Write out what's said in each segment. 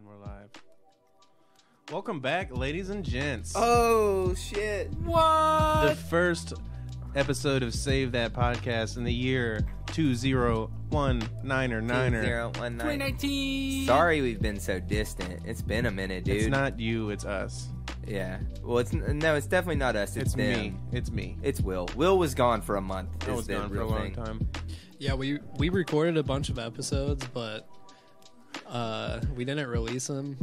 And we're live. Welcome back, ladies and gents. Oh, shit. What? The first episode of Save That Podcast in the year 2019 or 2019. 2019. Sorry we've been so distant. It's been a minute, dude. It's not you, it's us. Yeah. Well, it's definitely not us. It's them. me. It's me. It's Will. Will was gone for a month. I was gone for a long time. Yeah, we recorded a bunch of episodes, but we didn't release them.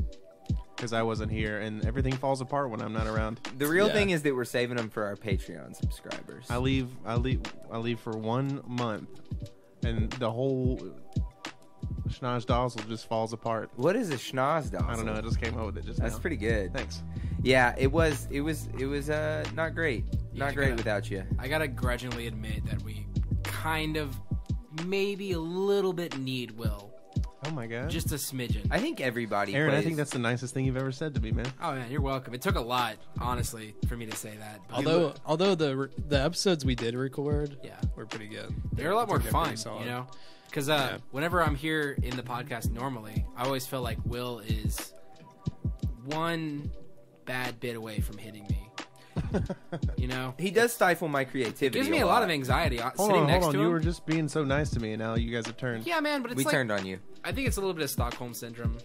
Because I wasn't here, and everything falls apart when I'm not around. The real thing is that we're saving them for our Patreon subscribers. I leave for 1 month, and the whole schnoz-dozzle just falls apart. What is a schnoz-dozzle? I don't know. I just came up with it just now. That's pretty good. Thanks. Yeah, it was not great. Not great without you. I gotta grudgingly admit that we kind of, maybe a little bit need Will. Oh my god. Just a smidgen. I think everybody Aaron, plays... I think that's the nicest thing you've ever said to me, man. Oh man, you're welcome. It took a lot, honestly, for me to say that. But Although the episodes we did record, yeah, were pretty good. they're a lot more They're fun, pretty solid. you know? Because Yeah. whenever I'm here in the podcast normally, I always feel like Will is one bad bit away from hitting me. You know? He does stifle my creativity. It gives me a lot of anxiety Hold sitting next on. to You him. were just being so nice to me, and now you guys have turned. Yeah, man, but it's We like, turned on you. I think it's a little bit of Stockholm syndrome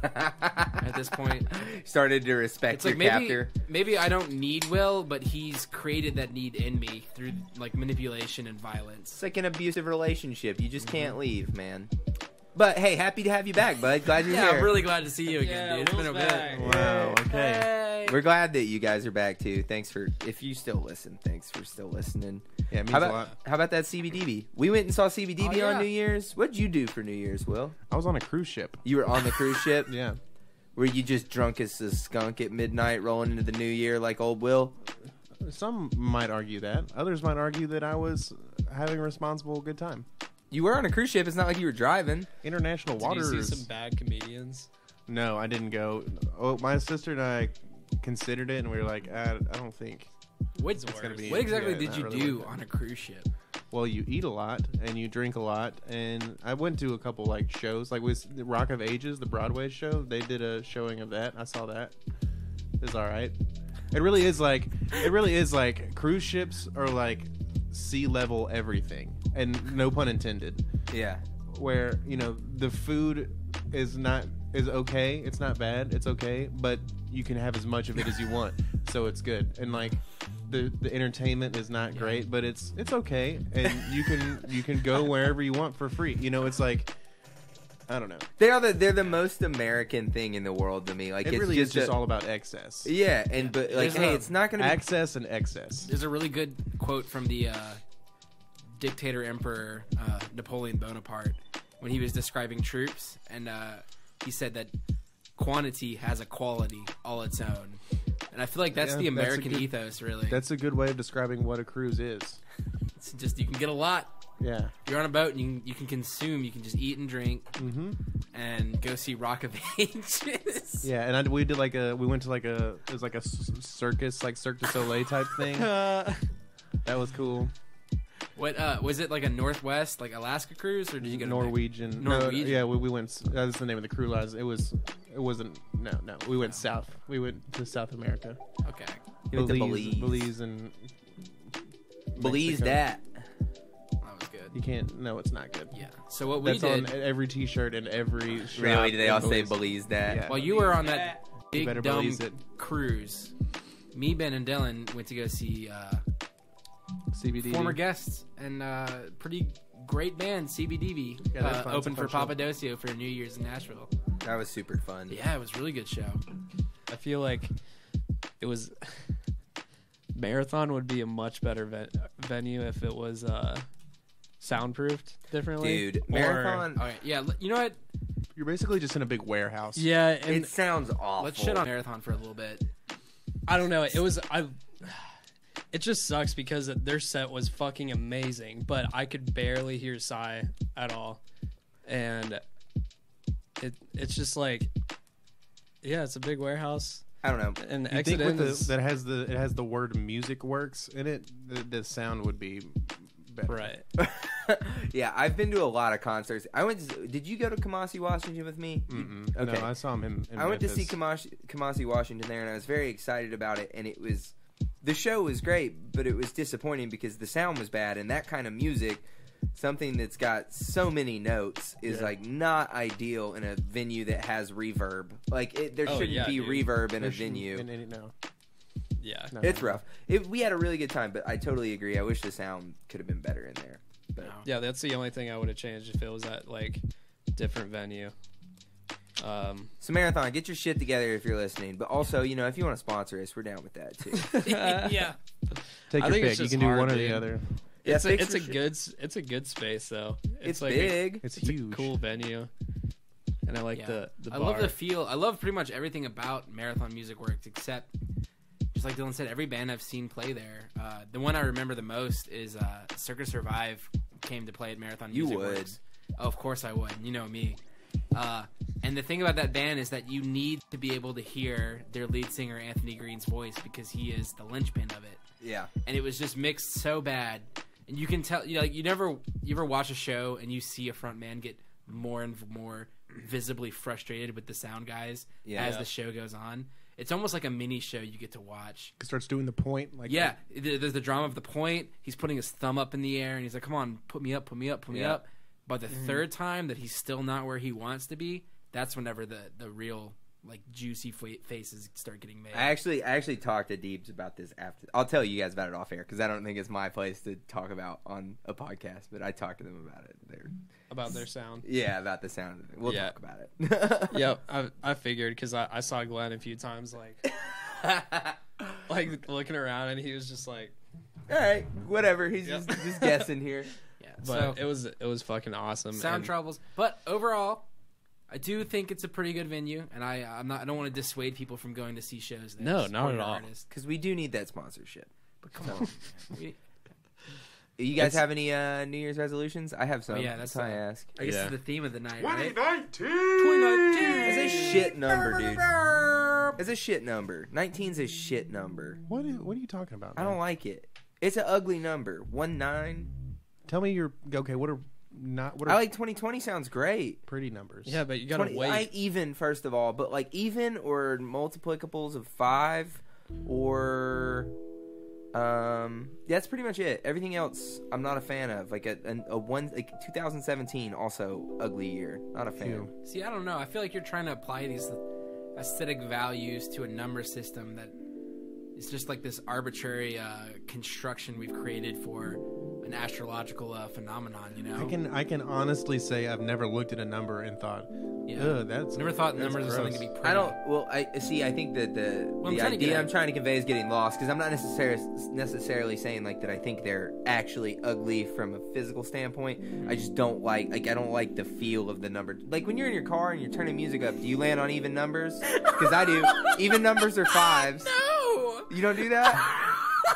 at this point. Started to respect It's your like captor. maybe I don't need Will, but he's created that need in me through like manipulation and It's violence. like an abusive relationship. You just can't leave, man. But hey, happy to have you back, bud. Glad you're Yeah, here. I'm really glad to see you again, dude. It's been a bit. Wow. Okay. Hey. We're glad that you guys are back too. Thanks for, if you still listen, thanks for still listening. Yeah, it means How a about, lot. how about that CBDB? We went and saw CBDB Oh, yeah. on New Year's. What'd you do for New Year's, Will? I was on a cruise ship. You were on the cruise ship? Yeah. Were you just drunk as a skunk at midnight rolling into the new year like old Will? Some might argue that. Others might argue that I was having a responsible good time. You were on a cruise ship. It's not like you were driving. International Did waters. you see some bad comedians? No, I didn't go. Oh, my sister and I considered it, and we were like, I don't think. What, gonna be- what exactly yeah, did not you really do worth it. on a cruise ship? Well, you eat a lot and you drink a lot, and I went to a couple like shows, like with the Rock of Ages, the Broadway show. They did a showing of that. I saw that. It was all right. It really is like cruise ships are like sea level everything, and no pun intended. Yeah. Where the food is okay. It's not bad. It's okay, but you can have as much of it as you want, so it's good. And like the entertainment is not great, but it's okay, and you can go wherever you want for free. It's like, I don't know. They're the most American thing in the world to me. Like It it's really is just a- all about excess. Yeah, and but like, There's hey, a- it's not gonna be. Access and excess. There's a really good quote from the dictator emperor Napoleon Bonaparte when he was describing troops, and he said that quantity has a quality all its own. And I feel like that's Yeah, the that's a American good- ethos, really. That's a good way of describing what a cruise is. It's just, you can get a lot. Yeah. You're on a boat and you can consume. You can just eat and drink Mm-hmm. and go see Rock of Ages. Yeah, and we went to it was like a circus, like Cirque du Soleil type thing. That was cool. What was it, like a Northwest, like Alaska cruise, or did you go to Norwegian? Norwegian? No, yeah, we went. That was the name of the cruise line. It wasn't. No. We went south. We went to South America. Okay. You went to Belize and Belize Mexico. that. That was good. You can't. No, it's not good. Yeah. So what we That's did, on every T-shirt and every. Shop Really? Do they in all say Belize. Belize that? Yeah. while you were on that You big better dumb Belize it. cruise, me, Ben, and Dylan went to go see CBD. former guests and pretty great band CBDB Yeah, that's fun. opened It's a for fun show. Papadocio for New Year's in Nashville. That was super fun. Yeah, it was a really good show. I feel like it was Marathon would be a much better venue if it was soundproofed differently. Dude, Or- Marathon. All right, yeah. You know what? You're basically just in a big warehouse. Yeah, and It sounds awful. Let's shit on Marathon for a little bit. I don't know. It just sucks because their set was fucking amazing, but I could barely hear Psy at all, and it's just like, yeah, it's a big warehouse, I don't know. and You think Exit with is it has the word music works in it, the sound would be better. right. Yeah, I've been to a lot of concerts. Did you go to Kamasi, Washington with me? Okay. No, I saw him in I went to see Memphis. Kamasi, Washington there, and I was very excited about it. And the show was great, but it was disappointing because the sound was bad, and that kind of music, something that's got so many notes, is like not ideal in a venue that has reverb. Like there shouldn't be reverb in a venue. No. Yeah. No, It's no. rough. We had a really good time, but I totally agree. I wish the sound could have been better in there. But Yeah, that's the only thing I would have changed if it was at like different venue. So Marathon, get your shit together if you're listening. But also, if you want to sponsor us, we're down with that too. Yeah. Take I your think pick. it's You just can do hard, one or dude. the other. Yeah, It's thanks a for it's a good space though. It's like big. It's it's huge. a cool venue, and I like the I bar. love the feel. I love pretty much everything about Marathon Music Works, except just like Dylan said, every band I've seen play there. The one I remember the most is Circus Survive came to play at Marathon You Music would. Works. Oh, of course I would. You know me. And the thing about that band is that you need to be able to hear their lead singer Anthony Green's voice because he is the linchpin of it. Yeah. And it was just mixed so bad, and you can tell. You ever watch a show and you see a front man get more and more visibly frustrated with the sound guys as the show goes on. It's almost like a mini show you get to watch. It starts doing the point. Like There's the drama of the point. He's putting his thumb up in the air, and he's like, "Come on, put me up, put me up, put me up." By the third time that he's still not where he wants to be, that's whenever the real like juicy faces start getting made. I actually talked to Deebs about this after. I'll tell you guys about it off air because I don't think it's my place to talk about on a podcast. But I talked to them about it. about their sound. Yeah, about the sound of it. We'll Yeah. talk about it. Yep, I figured because I saw Glenn a few times like looking around, and he was just like, All right, whatever. He's Yep. just guessing here. Yeah, but so it was fucking awesome. sound and- troubles, but overall, I do think it's a pretty good venue, and I don't want to dissuade people from going to see shows there. No, Support not at your all. artists. Because we do need that sponsorship. But come on, man. You guys have any New Year's resolutions? I have some. Oh, yeah, that's why I ask. I guess Yeah. it's the theme of the night, right? 2019. It's a shit number, dude. It's a shit number. 19's a shit number. what are you talking about? I man? don't like it. It's an ugly number. 19. Tell me your okay. What are I like 2020. Sounds great. pretty numbers? Yeah, but you gotta 20, wait. even first of all, but like even or multiplicable of 5 or that's pretty much it. Everything else I'm not a fan of. Like a one like 2017 also ugly year. Not a fan. Ew. See, I don't know. I feel like you're trying to apply these aesthetic values to a number system that is just like this arbitrary construction we've created for an astrological phenomenon. You know, I can honestly say I've never looked at a number and thought, Yeah. ugh, that's never thought that's numbers were something to gross. be. Pretty. I don't. Well, I see. I think that the I'm trying to idea get I'm at- trying to convey is getting lost because I'm not necessarily saying like that. I think they're actually ugly from a physical standpoint. I just don't like I don't like the feel of the number. Like when you're in your car and you're turning music up, do you land on even numbers? Because I do. Even numbers are 5s. No. You don't do that.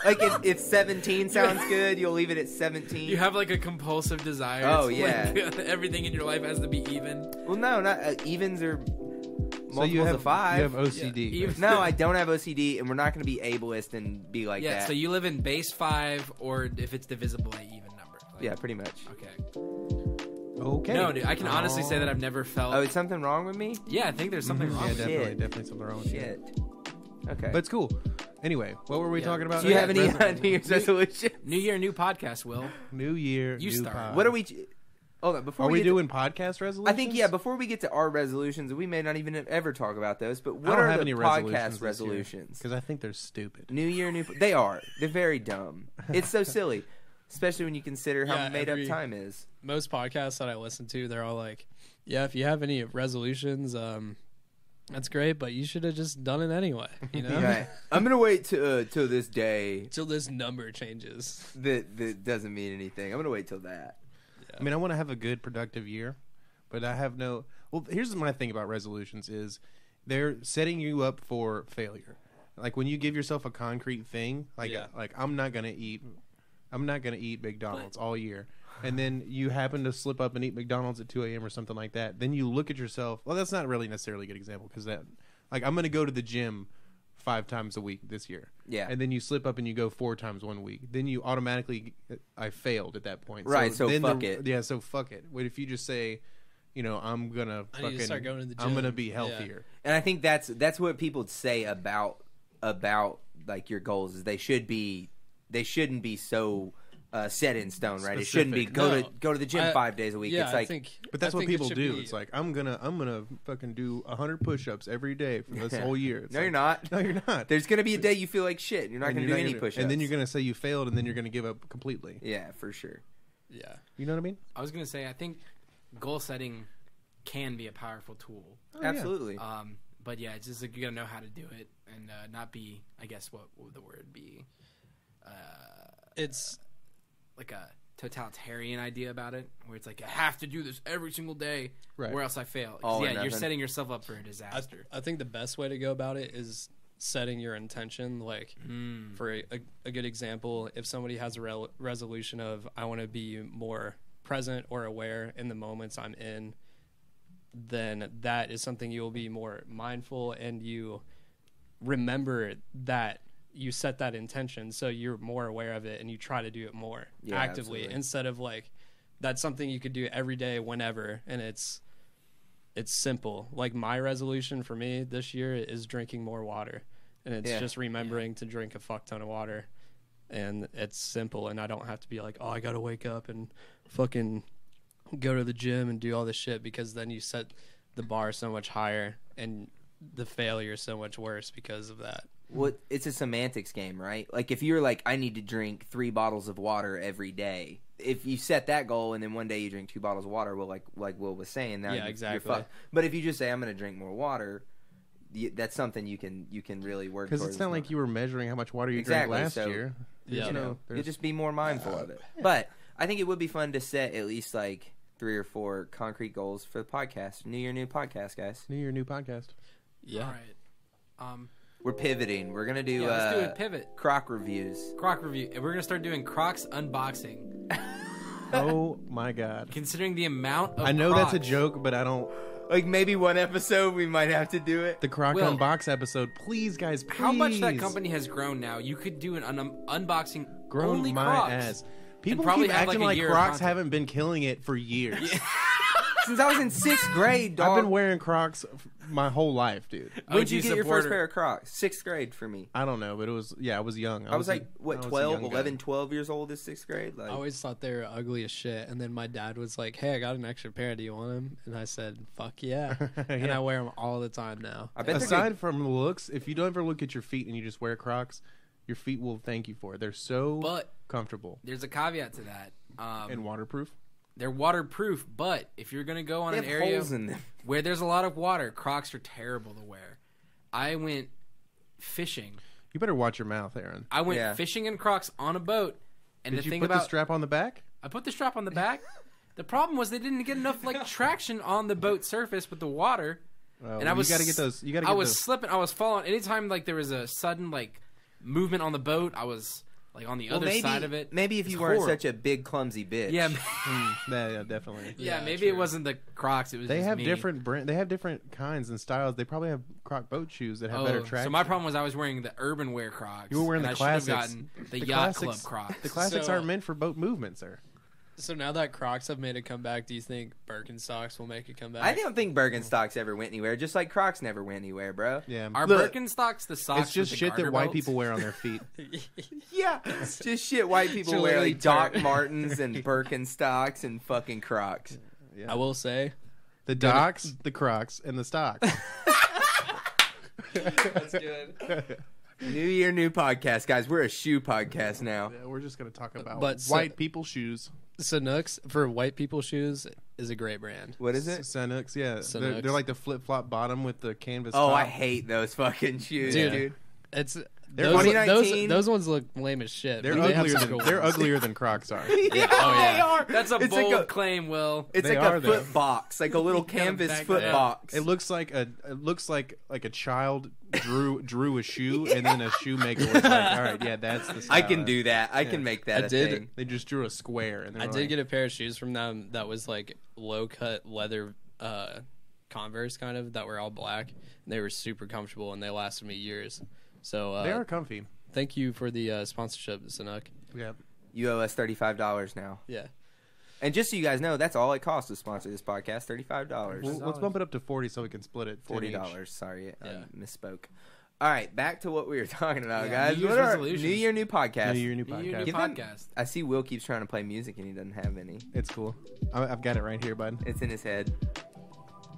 Like if 17 sounds good, you'll leave it at 17. You have like a compulsive desire. Oh, It's yeah. like, everything in your life has to be even. Well, no, not evens are multiples So you have of 5. You have OCD. Yeah, even- No, I don't have OCD, and we're not going to be ableist and be like Yeah. that. So you live in base 5, or if it's divisible by even number. Like, Yeah, pretty much. Okay. Okay. No, dude. I can honestly say that I've never felt. Oh, is something wrong with me? Yeah, I think there's something Mhm. wrong Yeah, with it. definitely, Shit. definitely something wrong with you. Shit. Okay. But it's cool. Anyway, what were we Yeah. talking about? do you have any Resolution. New Year's resolutions? New year, new podcast, Will. New year, You new start. pod. What are we? Hold on. Before Are we we get to- doing podcast resolutions? I think before we get to our resolutions, we may not even ever talk about those. But I what don't are have the any podcast resolutions? because I think they're stupid. New year, new. They are. They're very dumb. It's so silly, especially when you consider how Yeah, made up every- time is. Most podcasts that I listen to, they're all like, "Yeah, if you have any resolutions, that's great, but you should have just done it anyway." You know, Right. I'm gonna wait till this day. till this number changes. That doesn't mean anything. I'm gonna wait till that. I mean, I want to have a good, productive year, but I have no. Well, here's my thing about resolutions: is they're setting you up for failure. Like when you give yourself a concrete thing, like Yeah. I'm not gonna eat McDonald's all year, and then you happen to slip up and eat McDonald's at 2 a.m. or something like that. Then you look at yourself. Well, that's not really necessarily a good example because that, like, I'm gonna go to the gym 5 times a week this year. Yeah. And then you slip up and you go 4 times one week. Then you automatically, I failed at that point. Right, so then fuck it. Yeah, so fuck it. What if you just say, you know, I'm gonna I need to start going to the I'm gym. gonna be healthier. And I think that's what people say about like your goals is they shouldn't be so set in stone, right? It shouldn't be Specific. go to the gym 5 days a week. Yeah, it's like But that's I what think it people should do. be- It's like I'm gonna fucking do 100 push-ups every day for this whole year. It's no, like, you're not. No, you're not. There's gonna be a day you feel like shit. And you're not And gonna you're do not any gonna- push-ups. And then you're gonna say you failed, and then you're gonna give up completely. yeah, for sure. Yeah. You know what I mean? I was gonna say I think goal setting can be a powerful tool. Oh, yeah. Absolutely. But yeah, it's just like you gotta know how to do it and not be. I guess what would the word be? It's Like a totalitarian idea about it, where it's like I have to do this every single day, Right. or else I fail. 'Cause, All or yeah, you're nothing. setting yourself up for a disaster. I think the best way to go about it is setting your intention. Like, for a good example, if somebody has a resolution of I want to be more present or aware in the moments I'm in, then that is something you'll be more mindful, and you remember that you set that intention, so you're more aware of it and you try to do it more actively absolutely. instead of like that's something you could do every day whenever, and it's simple. Like my resolution for me this year is drinking more water, and it's Yeah. just remembering to drink a fuck ton of water, and it's simple, and I don't have to be like, oh, I gotta wake up and fucking go to the gym and do all this shit, because then you set the bar so much higher and the failure so much worse because of that. Well, it's a semantics game, right? Like if you're like, I need to drink 3 bottles of water every day. If you set that goal and then one day you drink 2 bottles of water, well, like Will was saying, now Yeah, you're exactly. fucked. But if you just say, I'm going to drink more water, that's something you can really work towards. Because it's not like you were measuring how much water you Exactly, drank last so- year. Yeah. you know, there's- you'll just be more mindful of it. But I think it would be fun to set at least like 3 or 4 concrete goals for the podcast. New year, new podcast, guys. New year, new podcast. Yeah. All right. We're pivoting. We're gonna do Yeah, let's do a pivot. Croc reviews. Croc review. And we're gonna start doing Crocs unboxing. Oh my god. Considering the amount of I know that's a Crocs- joke, but I don't. Like maybe one episode we might have to do it. The Croc Will. Unbox episode, please, guys. Please. How much that company has grown now? You could do an unboxing grown only my Crocs. ass. People probably keep have, acting like, a like year of Crocs content. haven't been killing it for years. Since I was in 6th grade, dog. I've been wearing Crocs my whole life, dude. When did you OG get your first supporter. pair of Crocs? 6th grade for me. I don't know, but it was I was young. I was like, I what, was a 12, young guy. 11, 12 years old is 6th grade? Like, I always thought they were ugly as shit, and then my dad was like, "Hey, I got an extra pair. Do you want them?" And I said, "Fuck yeah!" And Yeah. I wear them all the time now. I bet they're Aside good. from the looks, if you don't ever look at your feet and you just wear Crocs, your feet will thank you for it. They're so But comfortable there's a caveat to that. and waterproof. They're waterproof, but if you're gonna go on They an have area holes in them. where there's a lot of water, Crocs are terrible to wear. I went fishing. You better watch your mouth, Aaron. I went Yeah. fishing in Crocs on a boat, and Did the you thing put about the strap on the back? I put the strap on the back. The problem was they didn't get enough like traction on the boat surface with the water. And I was You got to get those. You got to I get was those. slipping. I was falling. Anytime like there was a sudden like movement on the boat, I was like on the Well, other maybe, side of it. Maybe if It's you weren't horrible. such a big, clumsy bitch. Yeah, Yeah, definitely. yeah. Yeah, Maybe it true. wasn't the Crocs. It was They just have me. different brand. They have different kinds and styles. They probably have Croc boat shoes that have better traction. So my problem was I was wearing the urban wear Crocs. You were wearing and the I should have classics. gotten the The yacht classics- club Crocs. The classics So- aren't meant for boat movement, sir. So now that Crocs have made a comeback, do you think Birkenstocks will make a comeback? I don't think Birkenstocks ever went anywhere, just like Crocs never went anywhere, bro. Yeah, Are Look, Birkenstocks the socks? it's just with the shit that garter white belts? people wear on their feet. Yeah, just shit white people It's wear, really like Doc turn- Martens and Birkenstocks and fucking Crocs. Yeah. I will say, The Docs, the Crocs, and the stocks. That's good. New year, new podcast, guys. We're a shoe podcast now. Yeah, we're just gonna talk about But so- white people shoes. Sanooks for white people shoes is a great brand. What is it? Sanooks, yeah. They're Sanooks. like the flip flop bottom with the canvas. Oh, top. I hate those fucking shoes, Dude. dude. It's They're those, 2019. those ones look lame as shit. They're but they have uglier some than cool they're ones. uglier than Crocs are. Yeah, oh, yeah. they are. That's a It's bold like a, claim, Will. it's They like are, a though. foot box, like a little gotta canvas back foot that up. box. It looks like a child drew a shoe and then a shoemaker was like, all right, yeah, that's the style. I can do that. I can Yeah. make that I a did. thing. They just drew a square and I did get a pair of shoes from them that was like low cut leather Converse kind of that were all black. And they were super comfortable and they lasted me years. So They are comfy. thank you for the sponsorship, Sanuk. Yeah. You owe us $35 now. Yeah. And just so you guys know, that's all it costs to sponsor this podcast, $35. Well, let's bump it up to 40 so we can split it. 10 each. $40. Sorry, I Yeah. misspoke. All right, back to what we were talking about, Yeah, guys. New Year's What are resolutions. New Year, new podcast? New Year, new New Year, podcast. new Give them- podcast. I see Will keeps trying to play music and he doesn't have any. It's cool. I've got it right here, bud. It's in his head.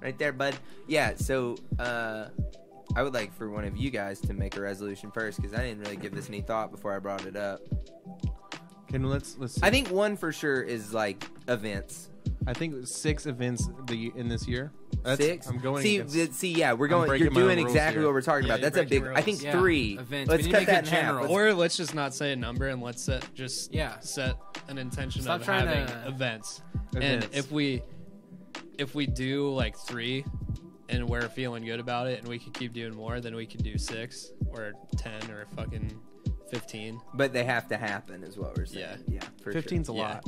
Right there, bud. Yeah, so I would like for one of you guys to make a resolution first because I didn't really give this any thought before I brought it up. Let's see. I think one for sure is like events. I think 6 events in this year. That's, 6. I'm going. See, against- yeah, we're going. breaking You're my own doing rules exactly here. what we're talking Yeah, about. you're That's a breaking big. rules. I think Yeah, 3. events. Let's We need cut to make that it in half. general. Let's- Or let's just not say a number and let's Yeah. set an intention Stop of trying having to- events. Events. And if we do like 3 and we're feeling good about it and we could keep doing more, then we could do 6 or 10 or fucking 15. But they have to happen, is what we're saying. Yeah, for 15's sure. a lot.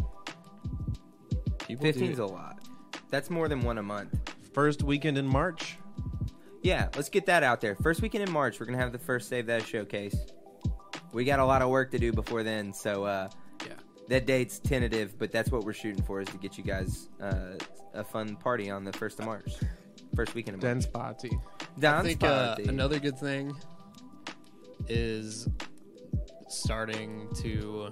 People 15's do. a lot. That's more than one a month. First weekend in March. Yeah, let's get that out there. First weekend in March, we're gonna have the first Save That showcase. We got a lot of work to do before then, so Yeah. that date's tentative, but that's what we're shooting for, is to get you guys a fun party on the 1st of March. First weekend of March. Dance party. I Dance think party. another good thing is starting to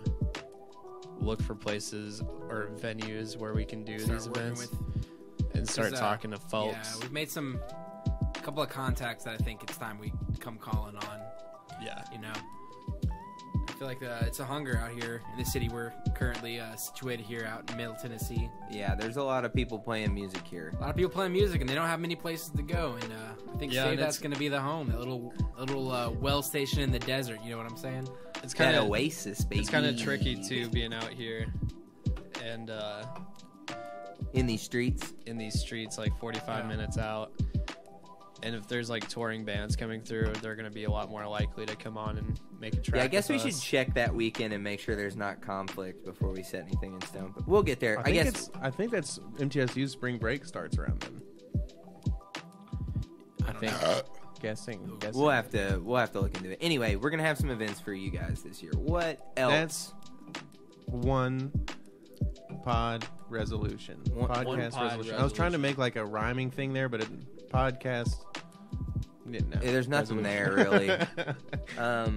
look for places or venues where we can do Start these working events with- and start 'cause, talking to folks. Yeah, we've made a couple of contacts that I think it's time we come calling on. Yeah. You know, I feel like it's a hunger out here in the city we're currently situated here out in Middle Tennessee. Yeah, there's a lot of people playing music here. A lot of people playing music and they don't have many places to go. And I think Yeah, Save and That's it's- going to be the home, that little well station in the desert. You know what I'm saying? It's That kind of oasis, baby. it's kind of tricky too being out here and In these streets. in these streets like 45 Yeah. minutes out. And if there's like touring bands coming through, they're going to be a lot more likely to come on and make a track. Yeah, I guess we with should us. check that weekend and make sure there's not conflict before we set anything in stone. But we'll get there. I guess I think that's MTSU's spring break starts around then. I think Guessing. we'll have to look into it. Anyway, we're gonna have some events for you guys this year. What else? That's one pod resolution. One Podcast pod resolution. I was trying to resolution. make like a rhyming thing there, but podcast didn't know. Yeah, there's nothing Resolution. there, really.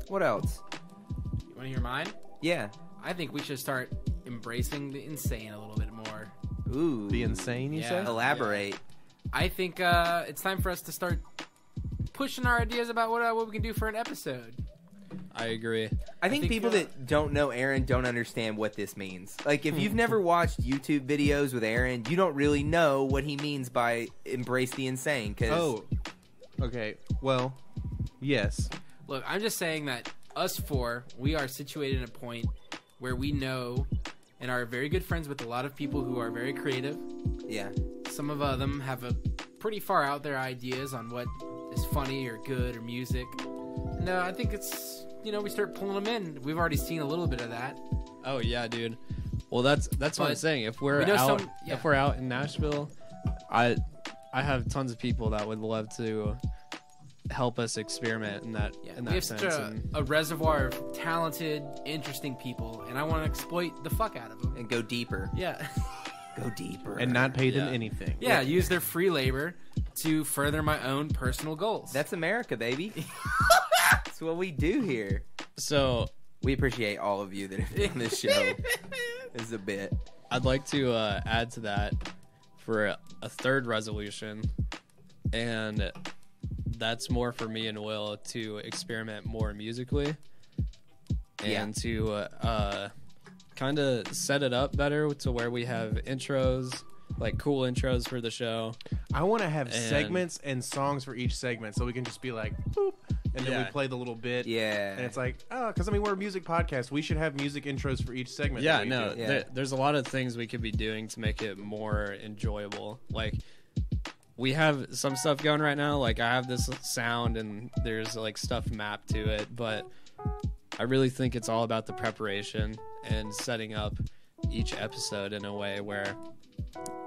What else? You want to hear mine? Yeah. I think we should start embracing the insane a little bit more. Ooh. Be insane, you Yeah. say? Elaborate. I think it's time for us to start pushing our ideas about what we can do for an episode. I agree. I think think, people that don't know Aaron don't understand what this means. Like, if you've never watched YouTube videos with Aaron, you don't really know what he means by embrace the insane. Cause Oh, okay. Well, yes. Look, I'm just saying that us four, we are situated in a point where we know and are very good friends with a lot of people who are very creative. yeah, Some of them have a pretty far out there ideas on what is funny or good or music. And I think it's, we start pulling them in. We've already seen a little bit of that. Oh yeah, dude. Well, that's what I'm But saying. If we're we know out, yeah. if we're out in Nashville, I have tons of people that would love to help us experiment in that Yeah, in we that have such sense. a, And a reservoir of talented, interesting people, and I want to exploit the fuck out of them. and go deeper. Yeah. Go deeper. And not pay them Yeah. anything. Yeah, use their free labor to further my own personal goals. That's America, baby. That's what we do here. so We appreciate all of you that have been on this show. Is a bit. I'd like to add to that for a third resolution, and that's more for me and Will to experiment more musically and to kind of set it up better to where we have intros, like cool intros for the show. I want to have And- segments and songs for each segment, so we can just be like, boop, and then Yeah. we play the little bit. Yeah. And it's like, oh, because we're a music podcast. We should have music intros for each segment. Yeah, that we no, do. Yeah. there's a lot of things we could be doing to make it more enjoyable. Like, we have some stuff going right now. Like, I have this sound and there's like stuff mapped to it, but I really think it's all about the preparation and setting up each episode in a way where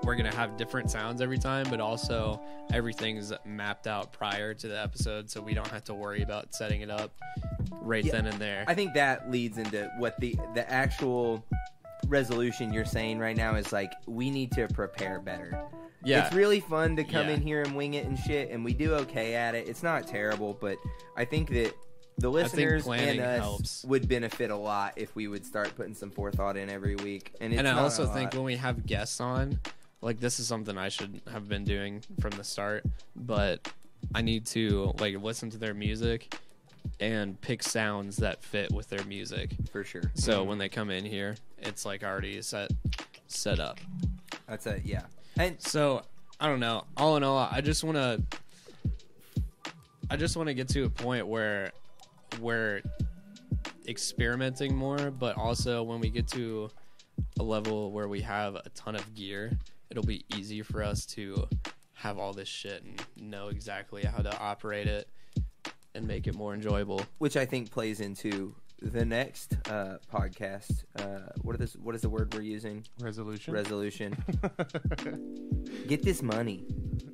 we're gonna have different sounds every time, but also everything's mapped out prior to the episode, so we don't have to worry about setting it up right then and there. I think that leads into what the actual resolution you're saying right now is like, we need to prepare better. Yeah, It's really fun to come in here and wing it and shit, and we do okay at it. It's not terrible, but I think that the listeners and planning us helps. would benefit a lot if we would start putting some forethought in every week. And I not also a think lot. when we have guests on, like, this is something I should have been doing from the start, but I need to like listen to their music and pick sounds that fit with their music. For sure. So when they come in here, it's like already set up. That's a, yeah. And So I don't know. All in all, I just want to get to a point where we're experimenting more, but also when we get to a level where we have a ton of gear, it'll be easy for us to have all this shit and know exactly how to operate it and make it more enjoyable. which I think plays into the next podcast. What is the word we're using? Resolution. Resolution. Get this money.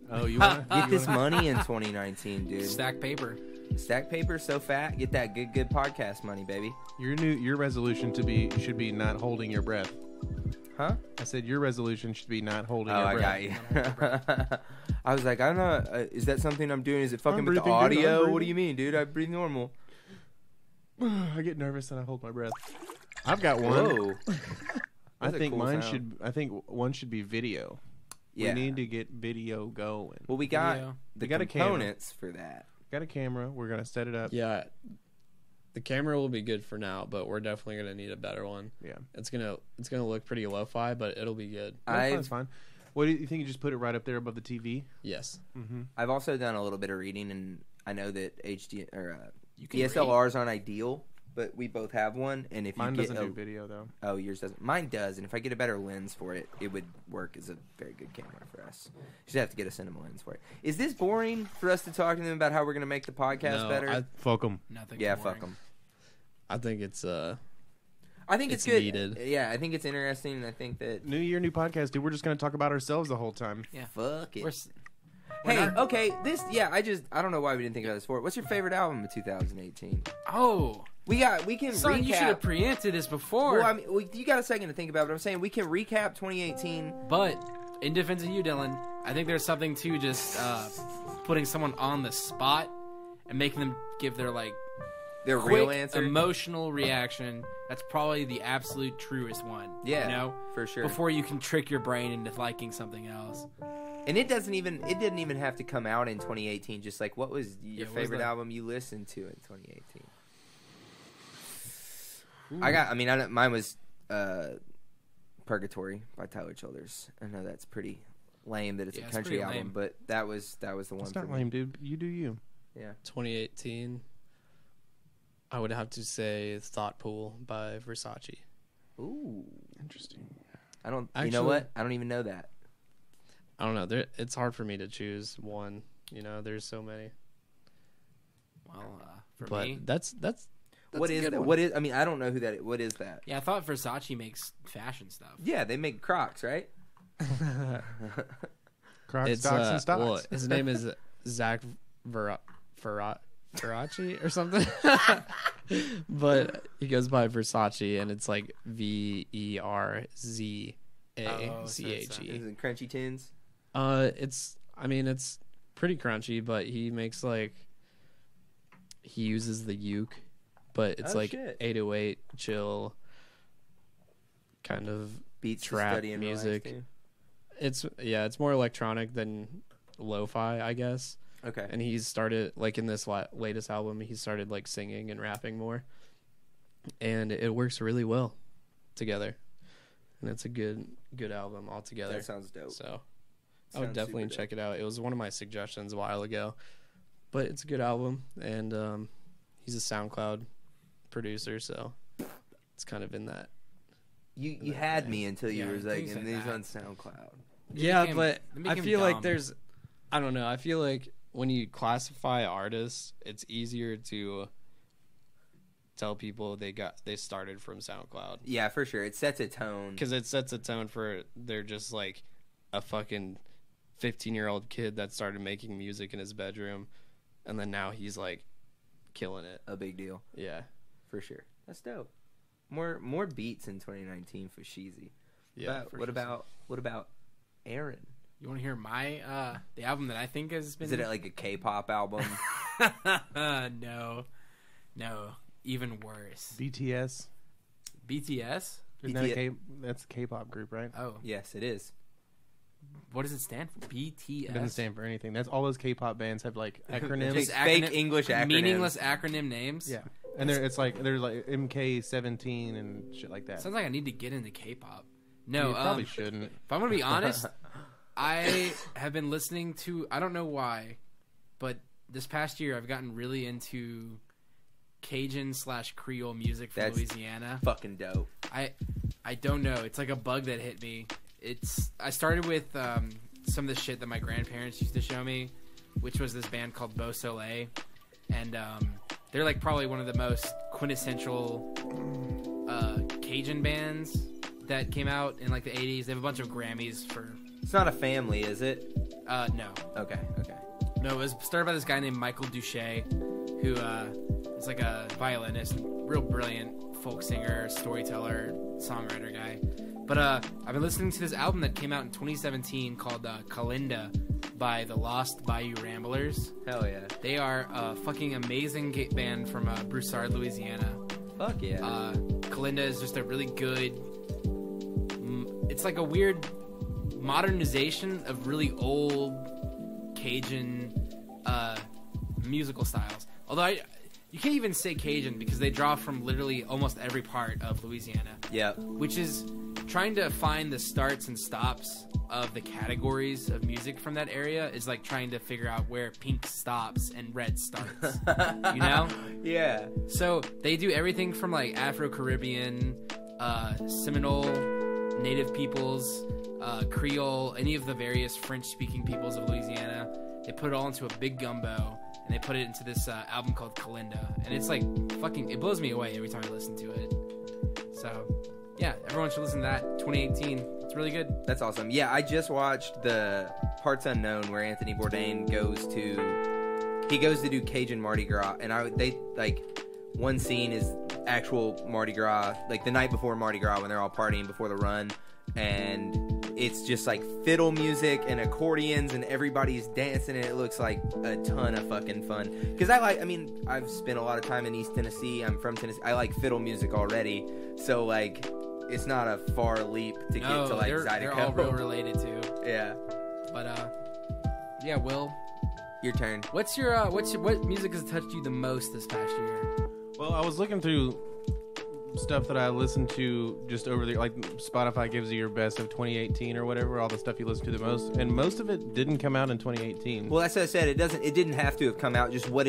Oh, you want Get this money in 2019, dude. Stack paper. Stack paper so fat. Get that good podcast money, baby. your resolution should be not holding your breath. Huh? I said your resolution should be not holding Oh, your I breath. got you. I was like, I'm not. Is that something I'm doing? Is it fucking I'm with the breathing, dude. I'm audio? What do breathing. you mean, dude? I breathe normal. I get nervous and I hold my breath. I've got one. Whoa. I That's a think cool mine sound. should. I think one should be video. Yeah. We need to get video going. Well, we got Video. the We got a camera. components for that. Got a camera. We're gonna set it up. Yeah, the camera will be good for now, but we're definitely gonna need a better one. Yeah. It's gonna look pretty lo-fi, but it'll be good. That's fine. What do you think? You just put it right up there above the TV? Yes. Mm-hmm. I've also done a little bit of reading, and I know that HD or You can DSLRs aren't ideal, but we both have one. And if Mine you get doesn't do video though. oh, yours doesn't. Mine does, and if I get a better lens for it, it would work as a very good camera for us. Just have to get a cinema lens for it. Is this boring for us to talk to them about how we're going to make the podcast No, better? Fuck them. Nothing. Yeah, fuck them. I think it's I think it's It's good. needed. Yeah, I think it's interesting, and I think that New year, new podcast, dude. We're just gonna talk about ourselves the whole time. fuck it. We're Hey, not- okay, I don't know why we didn't think about this before. What's your favorite album of 2018? Oh, We can son, you should have recap. preempted this before. Well, I mean, you got a second to think about it. But I'm saying we can recap 2018. But in defense of you, Dylan, I think there's something to just putting someone on the spot and making them give their Their quick, real answer. emotional reaction. That's probably the absolute truest one. Yeah, you know, for sure. before you can trick your brain into liking something else. And it didn't even have to come out in 2018. Just like, what was your what was favorite the- album you listened to in 2018? Mine was Purgatory by Tyler Childers. I know that's pretty lame that it's Yeah, a it's country pretty album, lame. but that was the one. It's for not me. lame, dude. You do you. Yeah. 2018. I would have to say Thought Pool by Versace. Ooh, Interesting. I don't. you Actually- know what? I don't even know that. I don't know. It's hard for me to choose one. You know, there's so many. Well, for But me, that's What a is good that? one. What is? I mean, I don't know who that is. What is that? yeah, I thought Versace makes fashion stuff. Yeah, they make Crocs, right? Crocs, It's stocks, and stocks. well, his name is Zach Versace or something. But he goes by Versace, and it's like VERZACHE. Is it Crunchy Tins? It's pretty crunchy, but he makes he uses the uke, but it's Oh, like shit. 808 chill kind of Beats to trap study and relax music. to. it's more electronic than lo-fi, I guess. Okay. And he's started in this latest album, he started singing and rapping more, and it works really well together, and it's a good album altogether. That sounds dope. So I would Sounds definitely super check it out. It was one of my suggestions a while ago, but it's a good album, and he's a SoundCloud producer, so it's kind of in that. You had me until you Yeah, were until like, you said and these that. on SoundCloud. Yeah, became- but it I became feel like dumb. there's, I don't know. I feel like when you classify artists, it's easier to tell people they started from SoundCloud, Yeah, for sure. It sets a tone. because it sets a tone for they're just a fucking 15-year-old kid that started making music in his bedroom, and then now he's like killing it. A big deal. Yeah. For sure. That's dope. More beats in 2019 for Sheezy. Yeah. What about Aaron? You want to hear my the album that I think has been? Is it like a K-pop album? No, even worse. BTS. BTS? Isn't that that's a K-pop group, right? Oh, Yes, it is. what does it stand for? BTS. It doesn't stand for anything. That's all those K-pop bands have like acronyms. Just Just fake acronym- English acronyms. meaningless acronym names. Yeah, and they're like MK17 and shit like that. Sounds like I need to get into K-pop. You No, probably shouldn't. if I'm gonna be honest, I have been listening to. I don't know why, but this past year I've gotten really into Cajun/Creole music from That's Louisiana. Fucking dope. I don't know. It's like a bug that hit me. I started with some of the shit that my grandparents used to show me, which was this band called Beau Soleil, and they're like probably one of the most quintessential Cajun bands that came out in like the 80s. They have a bunch of Grammys for. It's not a family, is it? No. Okay. No, it was started by this guy named Michael Duché, who is like a violinist, real brilliant folk singer, storyteller, songwriter guy. But I've been listening to this album that came out in 2017 called Kalinda by the Lost Bayou Ramblers. Hell yeah. They are a fucking amazing band from Broussard, Louisiana. Fuck yeah. Kalinda is just a really good... It's like a weird modernization of really old Cajun musical styles. Although you can't even say Cajun because they draw from literally almost every part of Louisiana. Yep. Which is trying to find the starts and stops of the categories of music from that area is like trying to figure out where pink stops and red starts. You know? Yeah. So they do everything from like Afro-Caribbean, Seminole, Native peoples, Creole, any of the various French-speaking peoples of Louisiana. They put it all into a big gumbo, and they put it into this album called Kalinda. And it's like fucking, it blows me away every time I listen to it. So, yeah, everyone should listen to that. 2018, it's really good. That's awesome. Yeah, I just watched the Parts Unknown where Anthony Bourdain goes to do Cajun Mardi Gras, and they like one scene is actual Mardi Gras, like the night before Mardi Gras when they're all partying before the run, and it's just like fiddle music and accordions and everybody's dancing, and it looks like a ton of fucking fun. Because I've spent a lot of time in East Tennessee. I'm from Tennessee. I like fiddle music already, so like it's not a far leap to get to like Zydeco. They're all real related too. Yeah. But yeah, Will, your turn. what music has touched you the most this past year? Well, I was looking through stuff that I listened to just over the like Spotify gives you your best of 2018 or whatever, all the stuff you listen to the most, and most of it didn't come out in 2018. Well, that's what I said. It didn't have to have come out. Just what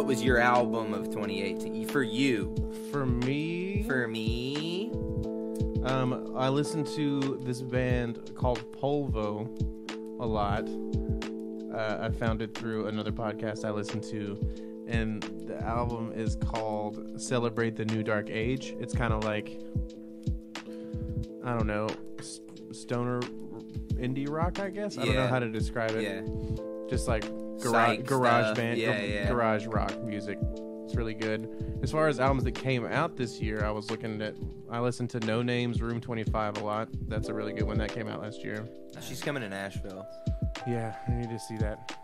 was your album of 2018 for you? For me, I listened to this band called Polvo a lot. I found it through another podcast I listened to. And the album is called Celebrate the New Dark Age. It's kind of like, I don't know, stoner indie rock, I guess. I don't know how to describe it. Yeah. Just like Psych garage stuff. band, Yeah. garage rock music. It's really good. As far as albums that came out this year, I listened to No Name's Room 25 a lot. That's a really good one that came out last year. She's coming to Nashville. Yeah, I need to see that.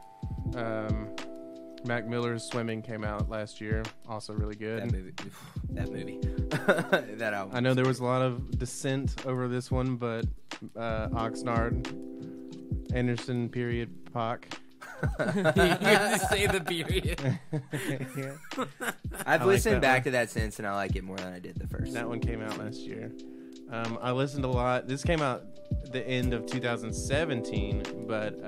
Mac Miller's Swimming came out last year. Also really good. That movie. That album. I know there was a lot of dissent over this one, but Oxnard, Anderson, period, Pac. You have to say the period. Yeah. I've I listened like that back one. to that since, and I like it more than I did the first. That one came out last year. I listened a lot. This came out the end of 2017, but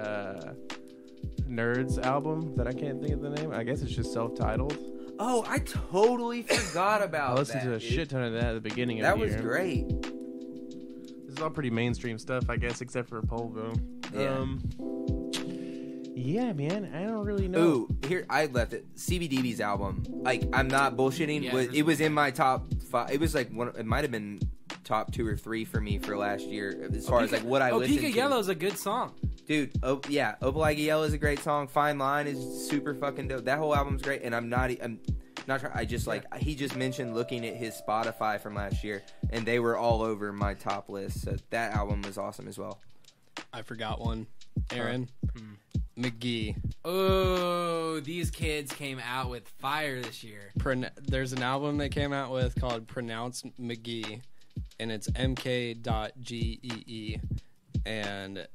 Nerd's album that I can't think of the name. I guess it's just self-titled. Oh, I totally forgot about I that. listened to a shit ton of that at the beginning of That the year. was great. This is all pretty mainstream stuff, I guess, except for Polvo. Yeah. Yeah, man. I don't really know. Ooh, here I left it. CBDB's album. Like, I'm not bullshitting. Yeah, It was in my top 5. It was like it might have been top 2 or 3 for me for last year as far as like what I listened to. Pika Yellow is a good song. Dude, yeah, Opalika Yellow is a great song. Fine Line is super fucking dope. That whole album's great, and I'm not trying. I just like he just mentioned looking at his Spotify from last year, and they were all over my top list. So that album was awesome as well. I forgot one. Aaron. McGee. Oh, these kids came out with fire this year. There's an album they came out with called Pronounce McGee, and it's mk.gee, and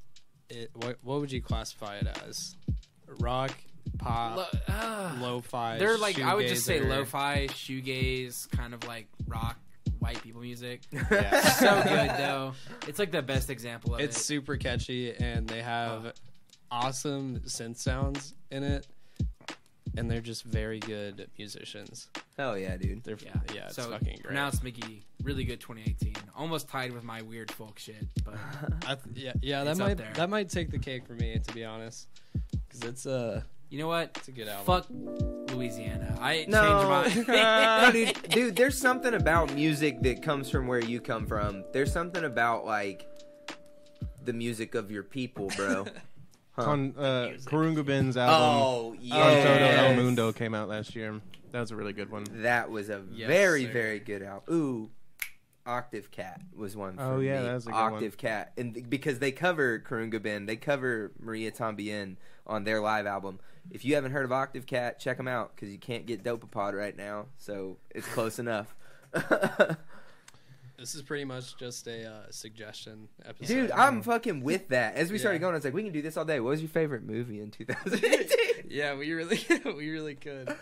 what would you classify it as? Rock, pop, lo-fi. They're like, I would just say shoegazer. lo-fi, shoegaze, kind of like rock, white people music. Yeah. So good though. It's like the best example of It's it. super catchy, and they have awesome synth sounds in it, and they're just very good musicians. Hell yeah, dude. They're Yeah, it's so fucking great. Pronounced McGee, really good 2018. Almost tied with my weird folk shit, but That up there. might take the cake for me, to be honest, because it's you know what? a good album. Fuck Louisiana. I No. changed my. No, dude, there's something about music that comes from where you come from. There's something about like the music of your people, bro. Karunga Ben's album. Oh Todo El yeah, Mundo came out last year. That was a really good one. that was a Yes, very sir. very good album. Ooh, Octave Cat was one. For Oh, yeah, me. that was a good Octave Cat, and because they cover Karunga Ben, they cover Maria Tambien on their live album. If you haven't heard of Octave Cat, check them out because you can't get Dopapod right now, so it's close enough. This is pretty much just a suggestion episode. Dude, I'm fucking with that. As we started Yeah. going, I was like, we can do this all day. What was your favorite movie in 2018? Yeah, we really could.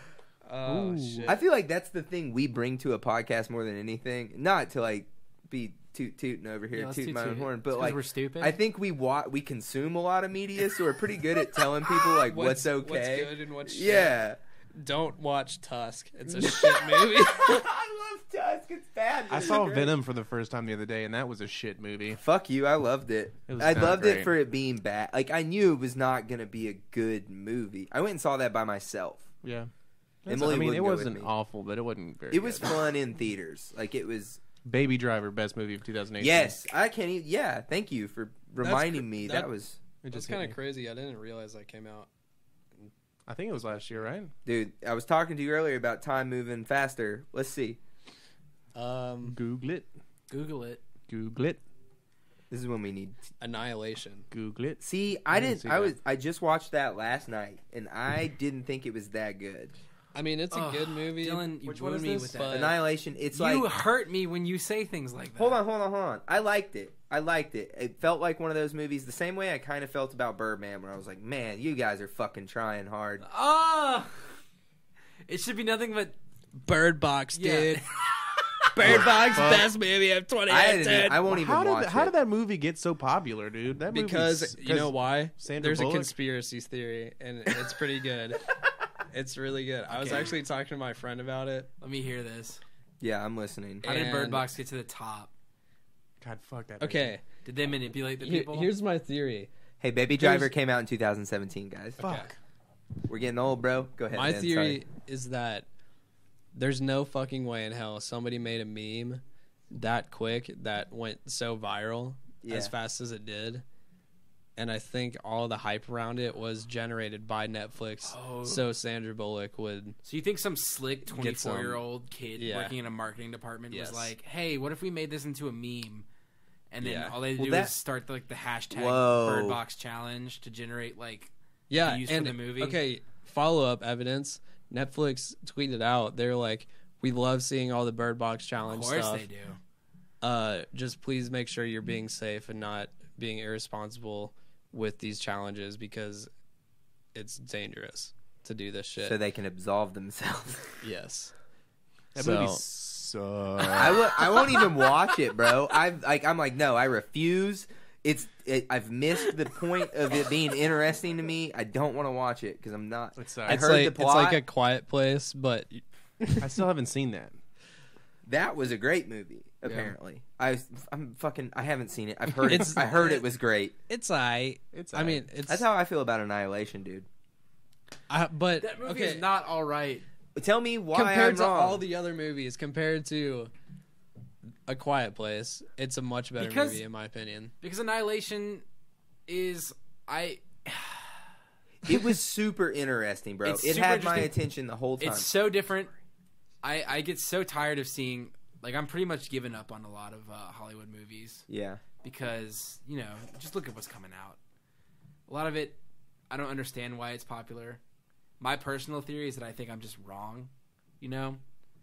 Oh Ooh. shit! I feel like that's the thing we bring to a podcast more than anything. Not to like be tooting over here, let's tooting my own toot-toot. horn, It's but 'cause like we're stupid. I think we consume a lot of media, so we're pretty good at telling people like what's okay. what's good and what's shit. Yeah. Don't watch Tusk. It's a shit movie. I love Tusk. It's bad. but I it's saw great. Venom for the first time the other day, and that was a shit movie. Fuck you. I loved it. It was I not loved it great. for it being bad. Like I knew it was not gonna be a good movie. I went and saw that by myself. Yeah. Emily I mean, wouldn't it go with wasn't me. awful, but it wasn't very It was good. fun in theaters. Like it was. Baby Driver, best movie of 2018. Yes, I can't even. Yeah, thank you for reminding me. That was, It That's just kind hit of me. crazy. I didn't realize that came out. I think it was last year, right? dude. I was talking to you earlier about time moving faster. Let's see. Google it. Google it. Google it. This is when we need. Annihilation. Google it. See, I didn't see that. I just watched that last night, and I didn't think it was that good. I mean, it's a Ugh, good movie. Dylan, you Which one ruined is me this? with that. But- Annihilation. It's You like. hurt me when you say things like that. Hold on. I liked it. It felt like one of those movies, the same way I kind of felt about Birdman, where I was like, man, you guys are fucking trying hard. Oh, it should be nothing but Bird Box, Yeah. dude. Bird Box, Fuck. best movie of 2018. I won't even watch How it. did that movie get so popular, dude? That Because movie's- you know why? Sandra There's Bullock? a conspiracy theory, and it's pretty good. It's really good. I was Okay. actually talking to my friend about it. Let me hear this. Yeah, I'm listening. How did Bird And- Box get to the top? God, fuck that. Okay, Did they manipulate the people? here's my theory. Hey, Baby Driver came out in 2017, guys. Fuck. We're getting old, bro. Go ahead. My man. theory Sorry. is that there's no fucking way in hell somebody made a meme that quick that went so viral as Yeah. fast as it did. And I think all the hype around it was generated by Netflix, Oh. so Sandra Bullock would. So you think some slick Get some- 24-year-old kid Yeah. working in a marketing department Yes. was like, "Hey, what if we made this into a meme?" And then Yeah. all they Well, do that- is start like the hashtag Whoa. Bird Box challenge to generate like Yeah, views for and the movie. okay, follow-up evidence. Netflix tweeted out, they're like, "We love seeing all the Bird Box of challenge course stuff. they do. Just please make sure you're being safe and not being irresponsible with these challenges because it's dangerous to do this shit." So they can absolve themselves. Yes. That So- movie sucks. I won't even watch it, bro. I'm like, no, I refuse. I've missed the point of it being interesting to me. I don't want to watch it because I'm not. It's I It's heard like the plot. it's like A Quiet Place, but I still haven't seen that. That was a great movie. Apparently, I haven't seen it. I've heard It's- it. I heard it was great. it's I. It's I mean, it's That's how I feel about Annihilation, dude. but That movie okay. is not all right. Tell me why compared I'm to wrong. all the other movies, compared to A Quiet Place. It's a much better movie in my opinion. Because Annihilation is It was super interesting, bro. It's It super had my interesting. attention the whole time. It's so different. I get so tired of seeing, like, I'm pretty much given up on a lot of Hollywood movies Yeah. because, you know, just look at what's coming out. A lot of it, I don't understand why it's popular. My personal theory is that I think I'm just wrong, you know?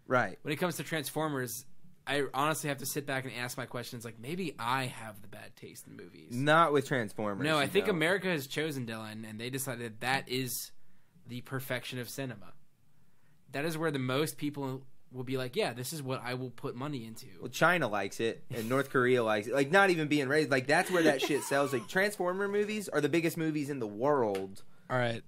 Right. When it comes to Transformers, I honestly have to sit back and ask my questions like, maybe I have the bad taste in movies. Not with Transformers. No, I you think know. America has chosen, Dylan, and they decided that is the perfection of cinema. That is where the most people will be like, yeah, this is what I will put money into. Well, China likes it, and North Korea likes it. Like, not even being raised. Like, that's where that shit sells. Like, Transformer movies are the biggest movies in the world. All right.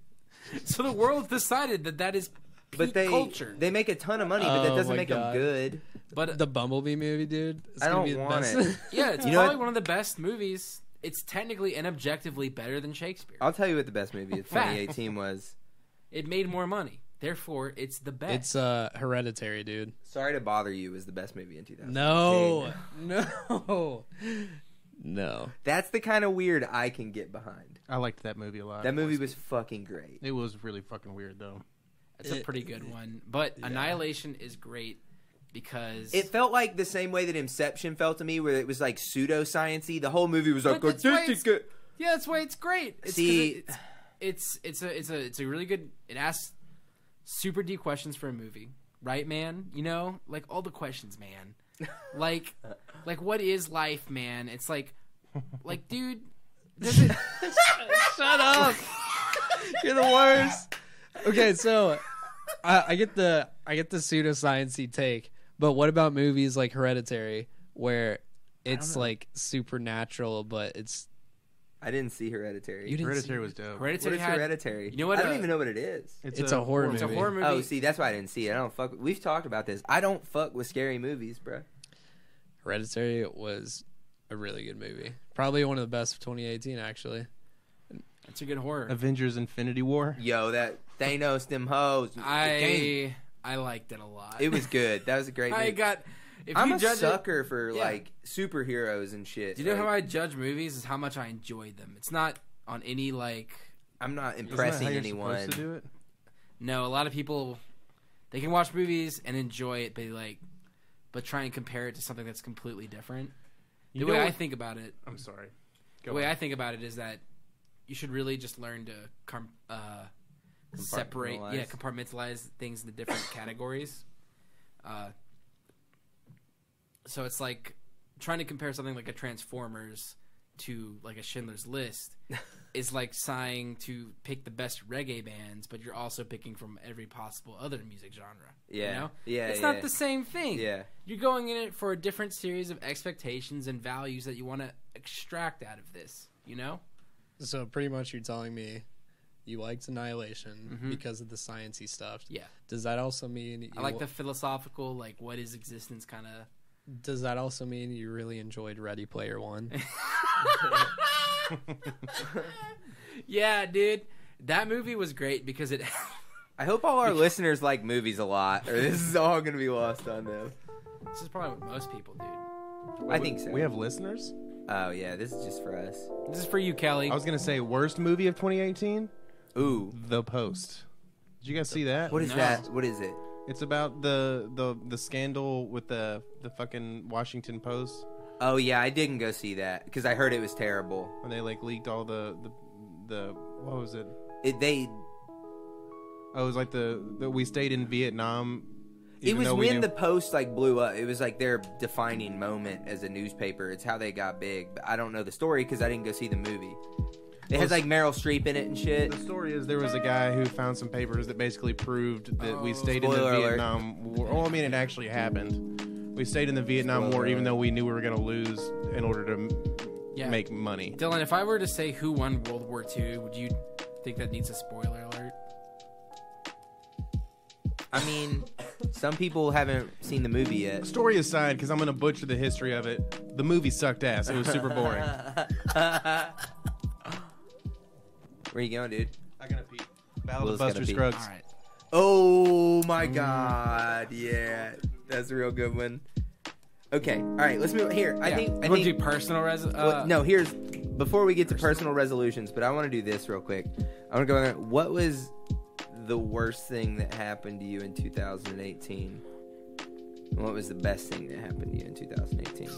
So the world decided that is But peak culture. they make a ton of money, but that Oh doesn't my make God. them good. But The Bumblebee movie, dude. It's I gonna don't be the want best. it. yeah, it's You know probably what? one of the best movies. It's technically and objectively better than Shakespeare. I'll tell you what the best movie of Fact. 2018 was. It made more money. Therefore, it's the best. It's Hereditary, dude. Sorry to Bother You was the best movie in 2018. No. That's the kind of weird I can get behind. I liked that movie a lot. That movie was fucking great. It was really fucking weird though. It's a pretty good one. But Annihilation is great because It felt like the same way that Inception felt to me, where it was like pseudoscience-y. The whole movie was like, But that's why this is good. yeah, that's why it's great. It's 'cause See- it's a really good. It asks super deep questions for a movie, right, man? You know, like all the questions, man. like what is life, man? It's like, dude, does it? Shut up. You're the worst. Okay, so I get the pseudoscience-y take, but what about movies like Hereditary, where it's like supernatural, but it's I didn't see Hereditary. you didn't Hereditary see was dope. What Hereditary is had. Hereditary? You know what, I don't even know what it is. It's a horror It's a movie. horror movie. Oh, see, that's why I didn't see it. I don't fuck. We've talked about this. I don't fuck with scary movies, bro. Hereditary was a really good movie. Probably one of the best of 2018, actually. It's a good horror. Avengers: Infinity War. Yo, that Thanos, them hoes. the game. I liked it a lot. It was good. That was a great movie. I got. If I'm you a judge sucker for Yeah. like superheroes and shit. Do you know Like, how I judge movies? Is how much I enjoy them. It's not on any like. I'm not Isn't that impressing how you're anyone. supposed to do it? No, a lot of people they can watch movies and enjoy it, but try and compare it to something that's completely different. You The way know I what- think about it, I'm sorry. the way I think about it is that you should really just learn to separate, Compartmentalize. compartmentalize things into different categories. So it's like trying to compare something like a Transformers to like a Schindler's List is like trying to pick the best reggae bands, but you're also picking from every possible other music genre. Yeah. You know? Yeah, It's yeah. not the same thing. Yeah. You're going in it for a different series of expectations and values that you want to extract out of this, you know? So pretty much you're telling me you liked Annihilation Mhm. because of the sciencey stuff. Yeah. Does that also mean you I like the philosophical, like, what is existence kind of. Does that also mean you really enjoyed Ready Player One? Yeah, dude. That movie was great because it. I hope all our listeners like movies a lot, or this is all going to be lost on them. This is probably what most people do. I think so. We have listeners. Oh yeah, this is just for us. This is for you, Kelly. I was gonna say worst movie of 2018. Ooh, The Post. Did you guys see that? what is No. that? What is it? It's about the scandal with the fucking Washington Post Oh yeah, I didn't go see that because I heard it was terrible. when they like leaked all the what was it? They Oh, it was like the we stayed in Vietnam. It even was though we when knew- the Post like blew up. It was like their defining moment as a newspaper. It's how they got big. But I don't know the story because I didn't go see the movie. It has like Meryl Streep in it and shit. The story is there was a guy who found some papers that basically proved that we stayed in the Spoiler alert. Vietnam War. Well, I mean, it actually happened. We stayed in the Vietnam Spoiler War even alert. though we knew we were going to lose in order to Yeah. make money. Dylan, if I were to say who won World War II, would you think that needs a spoiler alert? I mean, some people haven't seen the movie yet. Story aside, because I'm going to butcher the history of it, the movie sucked ass. It was super boring. Where you going, dude? I gotta pee. Battle Will's of gotta Buster pee. Scruggs. All right. Oh my god, yeah, that's a real good one. Okay, all right, let's move here. I think want to do personal no, here's before we get to personal resolutions, but I want to do this real quick. I want to go on. What was the worst thing that happened to you in 2018? And what was the best thing that happened to you in 2018?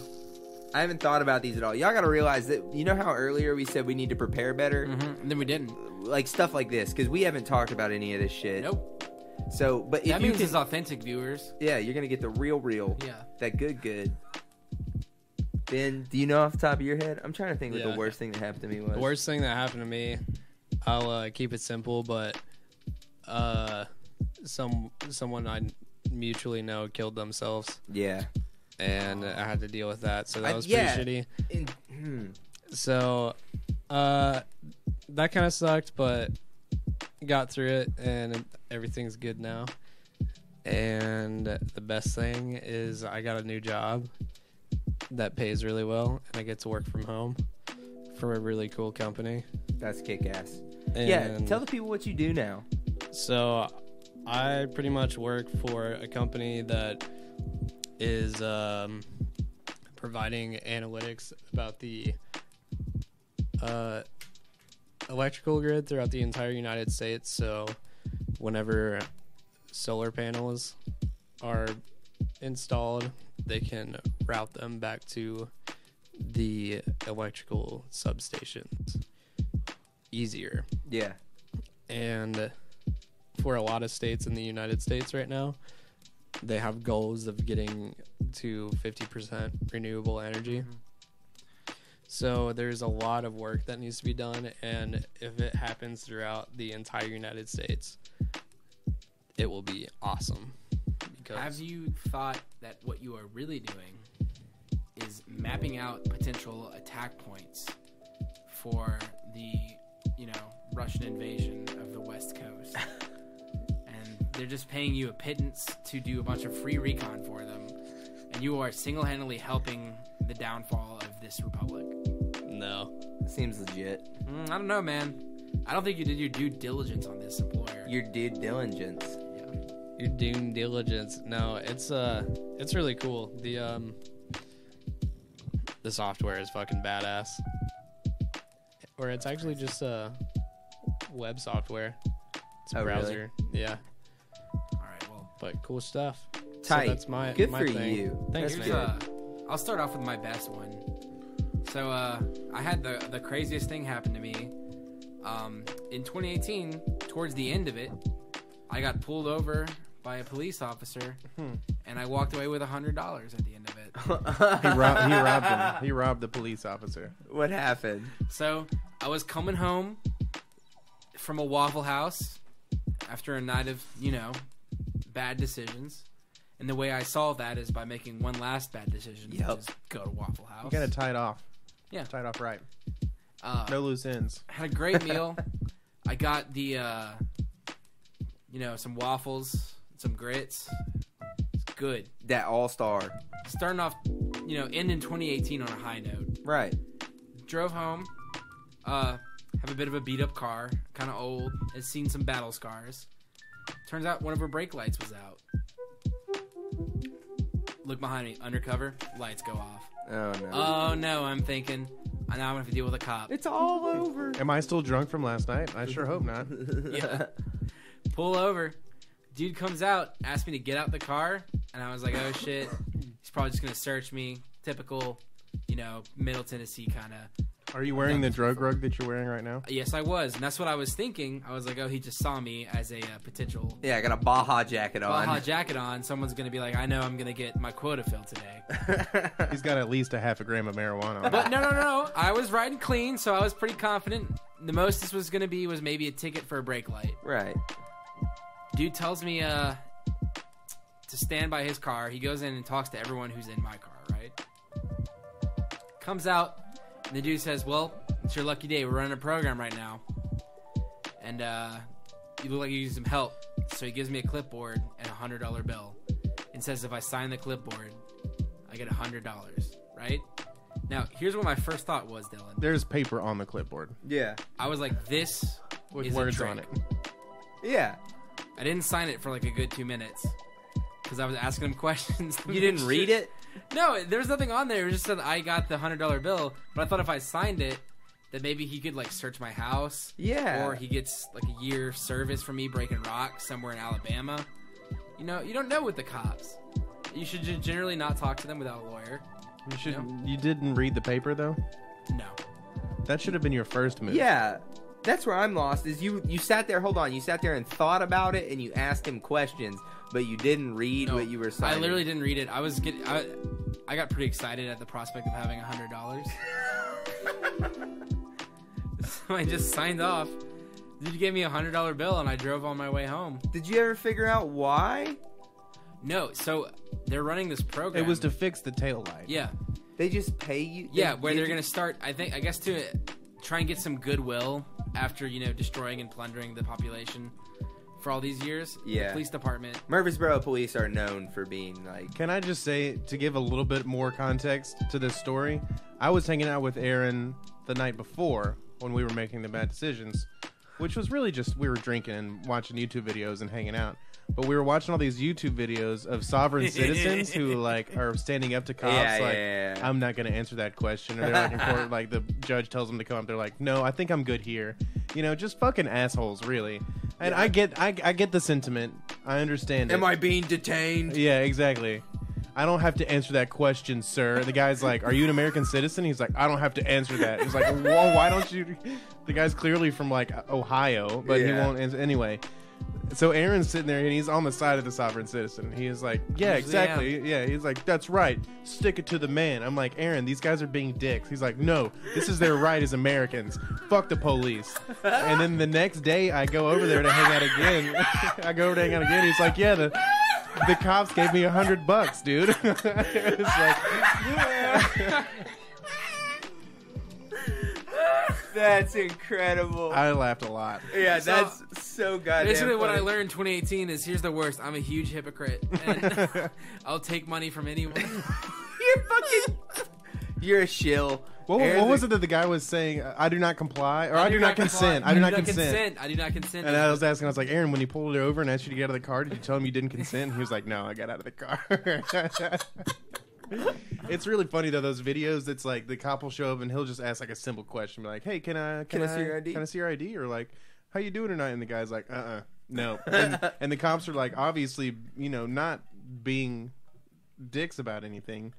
I haven't thought about these at all. Y'all got to realize that, you know how earlier we said we need to prepare better? Mm-hmm. And then we didn't. Like stuff like this, because we haven't talked about any of this shit. Nope. So, but if that means you it's authentic viewers. yeah, you're going to get the real. Yeah. That good. Ben, do you know off the top of your head? I'm trying to think what Yeah. the worst thing that happened to me was. The worst thing that happened to me, I'll keep it simple, but someone I mutually know killed themselves, Yeah. and I had to deal with that. So that was yeah. pretty shitty. So that kind of sucked, but got through it, and everything's good now. And the best thing is I got a new job that pays really well, and I get to work from home for a really cool company. That's kick-ass. And Yeah, tell the people what you do now. So I pretty much work for a company that is providing analytics about the electrical grid throughout the entire United States. So whenever solar panels are installed, they can route them back to the electrical substations easier. Yeah. And for a lot of states in the United States right now, they have goals of getting to 50% renewable energy. So there's a lot of work that needs to be done, and if it happens throughout the entire United States, it will be awesome. Because Have you thought that what you are really doing is mapping out potential attack points for the, Russian invasion of the West Coast? And they're just paying you a pittance to do a bunch of free recon for them, and you are single-handedly helping the downfall of this republic. No. Seems legit. I don't know, man. I don't think you did your due diligence on this employer. Your due diligence. Your due diligence. No, it's really cool. The software is fucking badass. Or it's actually just web software. It's a Oh, really? browser. Yeah. All right, well, But cool stuff. Tight. So that's my Good my for thing. you. Thanks, That's man. good. I'll start off with my best one. So I had the craziest thing happen to me. In 2018, towards the end of it, I got pulled over by a police officer, and I walked away with $100 at the end of it. He robbed him. He robbed the police officer. What happened? So I was coming home from a Waffle House after a night of, bad decisions. And the way I solved that is by making one last bad decision. Yep. Which is go to Waffle House. You gotta tie it off. Yeah. Tie it off right. Uh, No loose ends. Had a great meal. I got the, some waffles, some grits. It's good. That all-star. Starting off, ending 2018 on a high note. Right. Drove home. Have a bit of a beat-up car. Kind of old. Has seen some battle scars. Turns out one of her brake lights was out. Look behind me. Undercover. Lights go off. Oh, no. Oh, no. I'm thinking. Now I'm going to have to deal with a cop. It's all over. Am I still drunk from last night? I sure hope not. Yeah. Pull over. Dude comes out, asks me to get out the car, and I was like, oh shit. He's probably just gonna search me. Typical, Middle Tennessee kind of. Are you wearing the drug rug that you're wearing right now? Yes, I was, and that's what I was thinking. I was like, oh, he just saw me as a potential Yeah, I got a Baja jacket on. Baja jacket on. Someone's gonna be like, I know I'm gonna get my quota filled today. He's got at least a half a gram of marijuana on. But no. I was riding clean, so I was pretty confident. The most this was gonna be was maybe a ticket for a brake light. Right. Dude tells me to stand by his car. He goes in and talks to everyone who's in my car, right? Comes out, and the dude says, well, it's your lucky day. We're running a program right now. And you look like you need some help. So he gives me a clipboard and a $100 bill and says if I sign the clipboard, I get $100, right? Now, here's what my first thought was, Dylan. There's paper on the clipboard Yeah. I was like, this with is words a trick. on it. Yeah. I didn't sign it for like a good 2 minutes because I was asking him questions. You didn't read it? No, there was nothing on there. It was just that I got the $100 bill, but I thought if I signed it, that maybe he could like search my house. Yeah. Or he gets like a year service for me breaking rocks somewhere in Alabama. You know, you don't know with the cops. You should generally not talk to them without a lawyer. You should. No. You didn't read the paper though. No. That should have been your first move. Yeah. That's where I'm lost. Is you sat there? Hold on. You sat there and thought about it, and you asked him questions, but you didn't read No, what you were signing. I literally didn't read it. I got pretty excited at the prospect of having $100. So I just signed off. Dude gave me a $100 bill, and I drove on my way home. Did you ever figure out why? No, so they're running this program. It was to fix the tail light. Yeah. They just pay you? Yeah, where they're going to start, I guess to try and get some goodwill after, destroying and plundering the population for all these years. Yeah. The police department. Murfreesboro police are known for being like... Can I just say, to give a little bit more context to this story, I was hanging out with Aaron the night before when we were making the bad decisions, which was really just we were drinking and watching YouTube videos and hanging out. But we were watching all these YouTube videos of sovereign citizens who like are standing up to cops Yeah. I'm not going to answer that question. Or they're like in court, like the judge tells them to come up. They're like, no, I think I'm good here. Just fucking assholes, really. And I get the sentiment. I understand it. Am I being detained? Yeah, exactly. I don't have to answer that question, sir. The guy's like, are you an American citizen? He's like, I don't have to answer that. He's like, whoa, why don't you? The guy's clearly from like Ohio, but he Yeah. won't answer. Anyway, so Aaron's sitting there and he's on the side of the sovereign citizen. He is like, yeah, exactly. Yeah, he's like, that's right. Stick it to the man. I'm like, Aaron, these guys are being dicks. He's like, no, this is their right as Americans. Fuck the police. And then the next day I go over there to hang out again. He's like, yeah, the cops gave me $100, dude. It's like, That's incredible. I laughed a lot. Yeah, So, that's so goddamn Basically, what I funny. learned in 2018 is here's the worst. I'm a huge hypocrite. And I'll take money from anyone. You're a shill. What was it that the guy was saying? I do not comply, or I do not consent. I do not consent. I do not consent. And I was asking, I was like, Aaron, when he pulled it over and asked you to get out of the car, did you tell him you didn't consent? And he was like, no, I got out of the car. It's really funny though, those videos. It's like the cop will show up and he'll just ask like a simple question, be like, hey, can I see your ID? Can I see your ID? Or like, how you doing tonight? And the guy's like, no. And the cops are like, obviously, not being dicks about anything.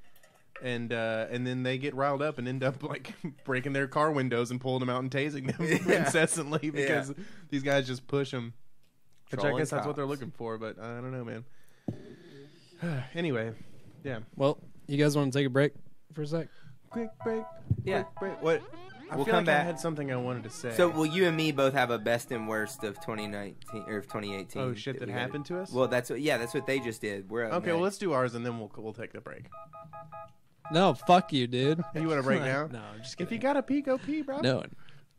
And then they get riled up and end up like breaking their car windows and pulling them out and tasing them incessantly because these guys just push them. Which I Trolling guess that's what cops. they're looking for, but I don't know, man. Anyway, yeah. Well, you guys want to take a break for a sec? Quick break. Yeah. Quick break. What? I We'll feel come like I back. had something I wanted to say. So, well, you and me both have a best and worst of 2019 or of 2018. Oh shit! That we gotta- happened to us. Well, that's what they just did. We're up okay. Well, next. let's do ours and then we'll take the break. No, fuck you, dude. You want to break now? No, I'm just If kidding. you gotta pee, go pee, bro. No,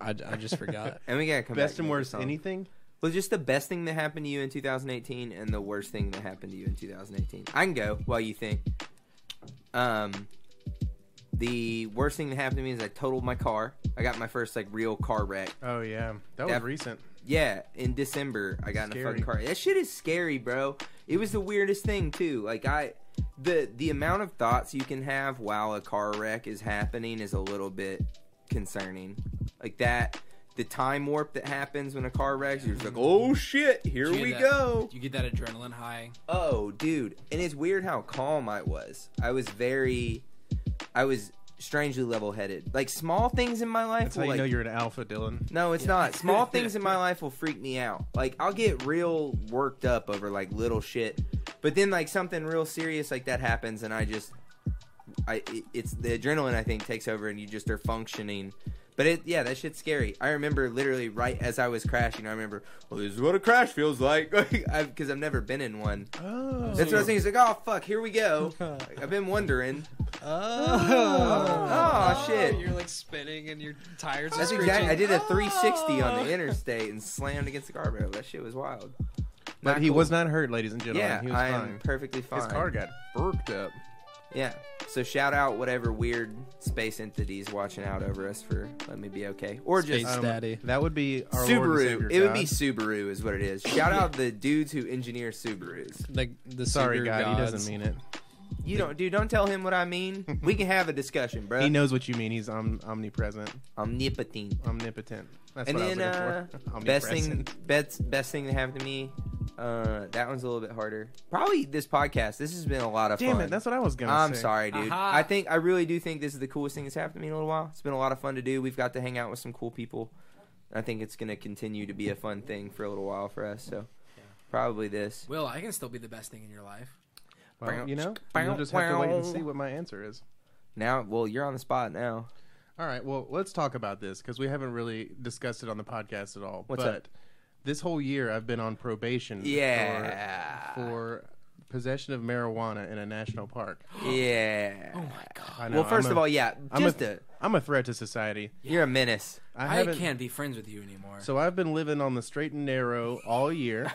I just forgot. And we gotta come Best back and to worst the song. anything. Well, just the best thing that happened to you in 2018 and the worst thing that happened to you in 2018. I can go while you think. The worst thing that happened to me is I totaled my car. I got my first real car wreck. Oh yeah, that was That- recent. Yeah, in December I got in a Scary. fucking car. That shit is scary, bro. It was the weirdest thing too. The amount of thoughts you can have while a car wreck is happening is a little bit concerning. Like that, the time warp that happens when a car wrecks, you're just like, oh shit, here Did you we get that- go. You get that adrenaline high. Oh, dude. And it's weird how calm I was. I was strangely level-headed. Like, small things in my life That's how will, you know you're an alpha, Dylan. No, it's not. Small things in my life will freak me out. Like, I'll get real worked up over, little shit. But then, something real serious like that happens, and it's the adrenaline, I think, takes over, and you just are functioning. But that shit's scary. I remember literally right as I was crashing, I remember, well, this is what a crash feels like. Because I've never been in one. Oh, That's what I was thinking. It's like, oh, fuck, here we go. I've been wondering. Oh, shit. You're spinning and your tires are That's screeching. exactly. I did a 360 on the interstate and slammed against the guardrail. That shit was wild. But Not he cool. was not hurt, ladies and gentlemen. Yeah, he was I fine. am perfectly fine. His car got burked up. Yeah. So shout out whatever weird space entities watching out over us for letting me be okay, or Space just Daddy. That would be our Lord and Subaru. Savior It would God. be Subaru, is what it is. Shout out the dudes who engineer Subarus. The Sorry, Subaru God, he gods. doesn't mean it. You don't, dude. Don't tell him what I mean. We can have a discussion, bro. He knows what you mean. He's omnipresent. Omnipotent. Omnipotent. That's And what then I was looking for. best Omnipresent. best thing that happened to me. That one's a little bit harder. Probably this podcast. This has been a lot of fun. Damn it, that's what I was gonna I'm say. sorry, dude. Aha. I really do think this is the coolest thing that's happened to me in a little while. It's been a lot of fun to do. We've got to hang out with some cool people. I think it's going to continue to be a fun thing for a little while for us. So probably this. Will, I can still be the best thing in your life. Well, you know, you'll just have to wait and see what my answer is. Now, well, you're on the spot now. All right, well, let's talk about this because we haven't really discussed it on the podcast at all. What's but up? This whole year, I've been on probation. Yeah. For possession of marijuana in a national park. Yeah. Oh my god. I know, Well, first of all, yeah, I'm a threat to society. you're a menace. I I haven't. can't be friends with you anymore. So I've been living on the straight and narrow all year.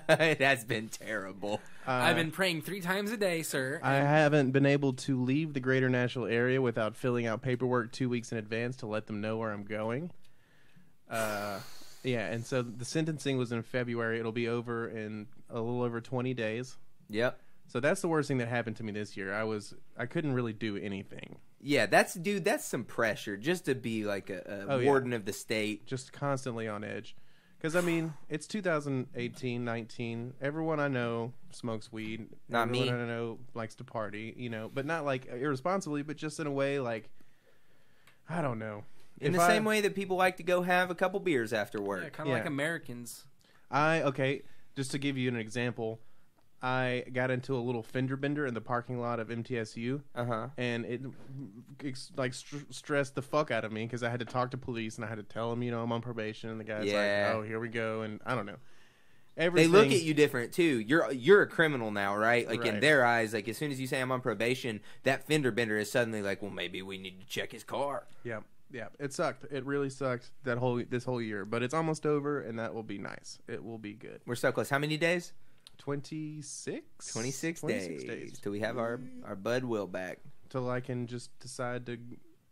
That's been terrible. I've been praying 3 times a day, sir. I haven't been able to leave the greater Nashville area without filling out paperwork 2 weeks in advance to let them know where I'm going. Yeah, and so the sentencing was in February. It'll be over in a little over 20 days. Yep. So that's the worst thing that happened to me this year. I couldn't really do anything. Yeah, that's some pressure just to be like a warden of the state. Just constantly on edge. Because, I mean, it's 2018, 19. Everyone I know smokes weed. Not me. Everyone I know likes to party, you know. But not, like, irresponsibly, but just in a way, like, I don't know. In the same way that people like to go have a couple beers after work. Yeah, kind of like Americans. Okay, just to give you an example, I got into a little fender bender in the parking lot of MTSU. Uh-huh. And it stressed the fuck out of me because I had to talk to police and I had to tell them, you know, I'm on probation. And the guy's like, oh, here we go. And I don't know. Everything. They look at you different too. You're a criminal now, right? Like in Right. their eyes, like as soon as you say I'm on probation, that fender bender is suddenly like, well, maybe we need to check his car. Yeah. Yeah, it sucked. It really sucked this whole year, but it's almost over, and that will be nice. It will be good. We're so close. How many days? 26? 26 days till we have our Bud Will back. Till I can just decide to,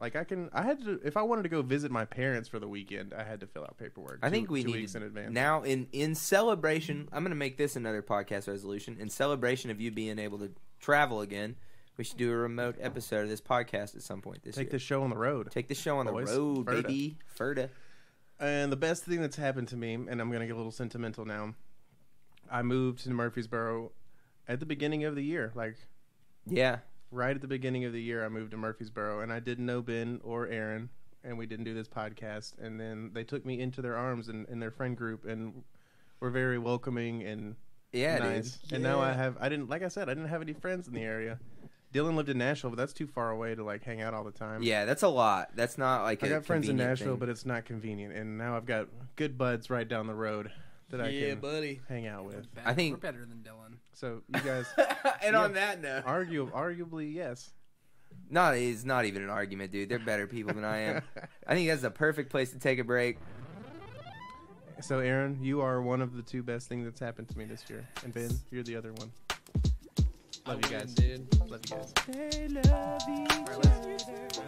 like, if I wanted to go visit my parents for the weekend, I had to fill out paperwork. I think we 2 need weeks in advance. Now in celebration. I'm going to make this another podcast resolution. In celebration of you being able to travel again, we should do a remote episode of this podcast at some point this year. Take the show on the road. Take the show on Boys. the road, Ferda. baby. Ferda. And the best thing that's happened to me, and I'm going to get a little sentimental now, I moved to Murfreesboro at the beginning of the year. Like, Yeah. right at the beginning of the year, I moved to Murfreesboro, and I didn't know Ben or Aaron, and we didn't do this podcast. And then they took me into their arms and in their friend group, and were very welcoming and nice. Dude. And now I didn't have any friends in the area. Dylan lived in Nashville, but that's too far away to like hang out all the time. Yeah, that's a lot. That's not like I got friends in Nashville, thing. but it's not convenient. And now I've got good buds right down the road that I can buddy. hang out with. I think- we're better than Dylan. So you guys, And on that note, arguably, yes. it's not even an argument, dude. They're better people than I am. I think that's the perfect place to take a break. So Aaron, you are one of the 2 best things that's happened to me this year, and Ben, you're the other one. Love you guys, dude. Love you guys. They love each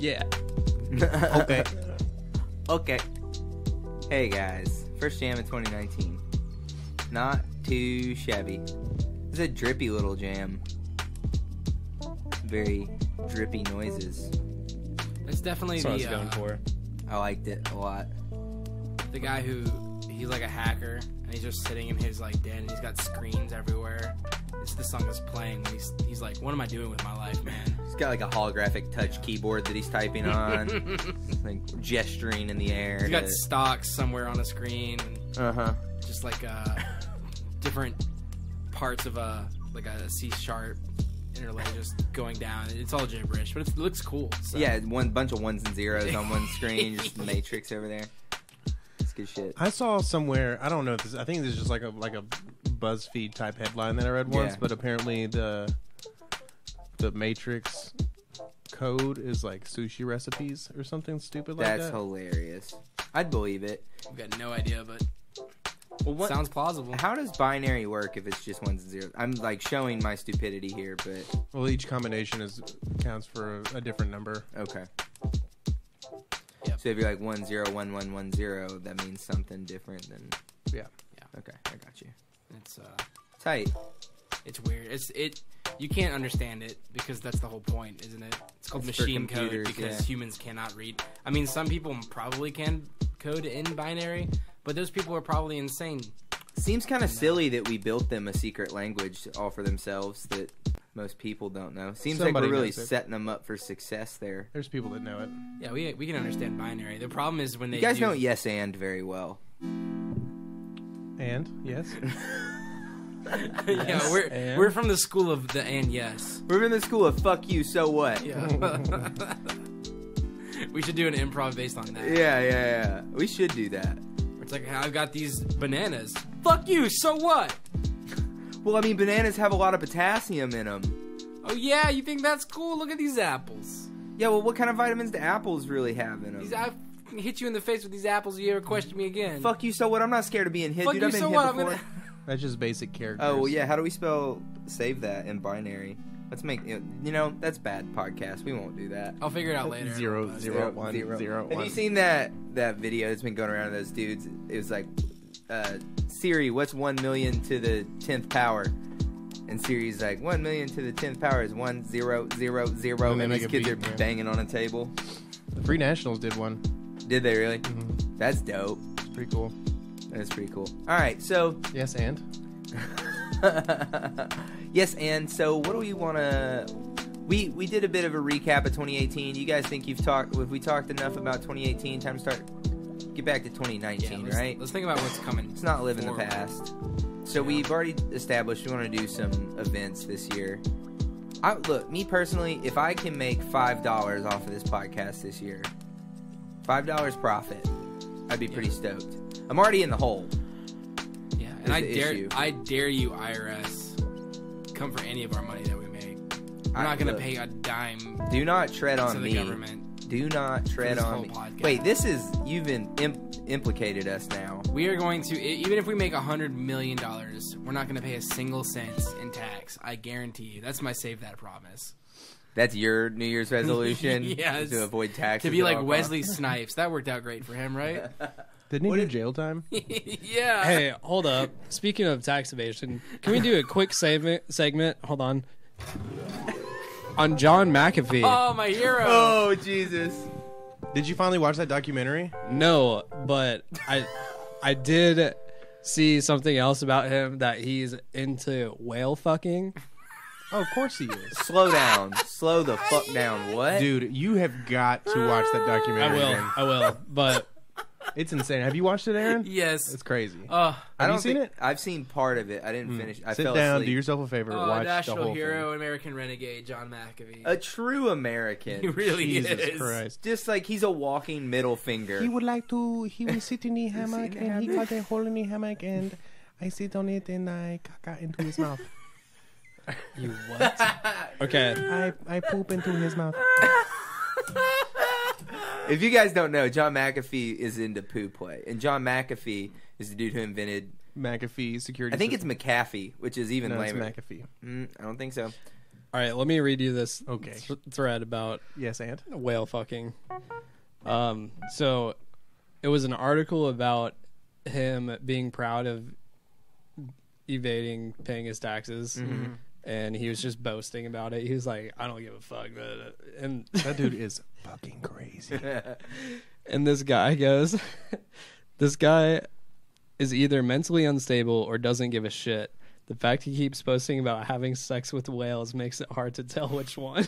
Yeah. Okay. Okay. Hey guys, first jam of 2019. Not too shabby. It's a drippy little jam. Very drippy noises. It's definitely That's what I was going for. I liked it a lot. the guy who he's like a hacker and he's just sitting in his like den and he's got screens everywhere. The song is playing when he's like, what am I doing with my life, man? He's got like a holographic touch keyboard that he's typing on, like gesturing in the air. He's got stocks somewhere on a screen. Just like different parts of like a C sharp interlay just going down. It's all gibberish, but it looks cool. So. Yeah, one bunch of ones and zeros on one screen, just Matrix over there. It's good shit. I saw somewhere, I don't know if this, I think this is just like a BuzzFeed type headline that I read once, but apparently the Matrix code is like sushi recipes or something stupid like that. That's hilarious. I'd believe it. I've got no idea, but well, sounds plausible. How does binary work if it's just ones and zeros? I'm like showing my stupidity here, but well, each combination counts for a different number. Okay. Yep. So if you're like 101110, that means something different than. Yeah. Okay, I got you. It's tight. It's weird. You can't understand it because that's the whole point, isn't it? It's called It's machine for code computers, because humans cannot read. I mean, some people probably can code in binary, but those people are probably insane. Seems kind of silly that we built them a secret language all for themselves that most people don't know. Seems Somebody like we're really knows it. setting them up for success there. There's people that know it. Yeah, we can understand binary. The problem is when they You guys do... don't yes and very well. And yes. Yeah, we're from the school of the and yes. We're in the school of fuck you, so what? Yeah. We should do an improv based on that. Yeah. We should do that. It's like, I've got these bananas. Fuck you, so what? Well, I mean, bananas have a lot of potassium in them. Oh yeah, you think that's cool? Look at these apples. Yeah, well, what kind of vitamins do apples really have in them? I can hit you in the face with these apples if you ever question me again. Fuck you, so what? I'm not scared of being hit, Fuck dude. you, I've been so hit what? before. That's just basic characters. Oh, well, yeah. How do we save that in binary? Let's make that's bad podcast. We won't do that. I'll figure it out later. 0, 0, 1, 0, 1. Have you seen that video that's been going around of those dudes? It was like, Siri, what's 1 million to the 10th power? And Siri's like, 1 million to the 10th power is 1 0 0 0. And these kids are banging on a table. The Free Nationals did one. Did they really? Mm-hmm. That's dope. It's pretty cool. That's pretty cool. All right, so Yes, and yes, and so what do we want to? We did a bit of a recap of 2018. You guys think we talked enough about 2018? Time to get back to 2019, right? Let's think about what's coming. Let's not live in the forward. past. So we've already established we want to do some events this year. Look, me personally, if I can make $5 off of this podcast this year, $5 profit, I'd be pretty stoked. I'm already in the hole. Yeah, and I issue. dare you, IRS, come for any of our money that we make. We're not going to pay a dime Do not tread to on the me. government. Do not tread this on whole me. podcast. Wait, you've been implicated us now. We are going to, even if we make $100 million, we're not going to pay a single cent in tax. I guarantee you. That's my save that promise. That's your New Year's resolution? Yes. To avoid taxes. To be at like all Wesley Snipes. That worked out great for him, right? didn't he do jail time? Yeah. Hey, hold up. Speaking of tax evasion, can we do a quick segment? Hold on. On John McAfee. Oh, my hero. Oh, Jesus. Did you finally watch that documentary? No, but I did see something else about him that he's into whale fucking. Oh, of course he is. Slow down. Slow the fuck down. What? Dude, you have got to watch that documentary. again. I will. But It's insane. Have you watched it, Aaron? Yes. It's crazy. I Have don't you seen think- it? I've seen part of it. I didn't finish. I Sit fell down, asleep. do yourself a favor, Oh, watch the national whole hero, American renegade, John McAfee. A true American. He really thing. Jesus is. Christ. Just like he's a walking middle finger. He will sit in the hammock and he got a hole in the hammock and I sit on it and I caca into his mouth. you what? Okay. I poop into his mouth. If you guys don't know, John McAfee is into poo play. And John McAfee is the dude who invented... McAfee security. I think it's system. McAfee, which is even no, it's lamer. McAfee. I don't think so. All right, let me read you this Okay. thread about Yes, and whale fucking. So it was an article about him being proud of evading paying his taxes. Mm-hmm. And he was just boasting about it. He was like, I don't give a fuck. And that dude is fucking crazy. and this guy goes, this guy is either mentally unstable or doesn't give a shit. The fact he keeps posting about having sex with whales makes it hard to tell which one.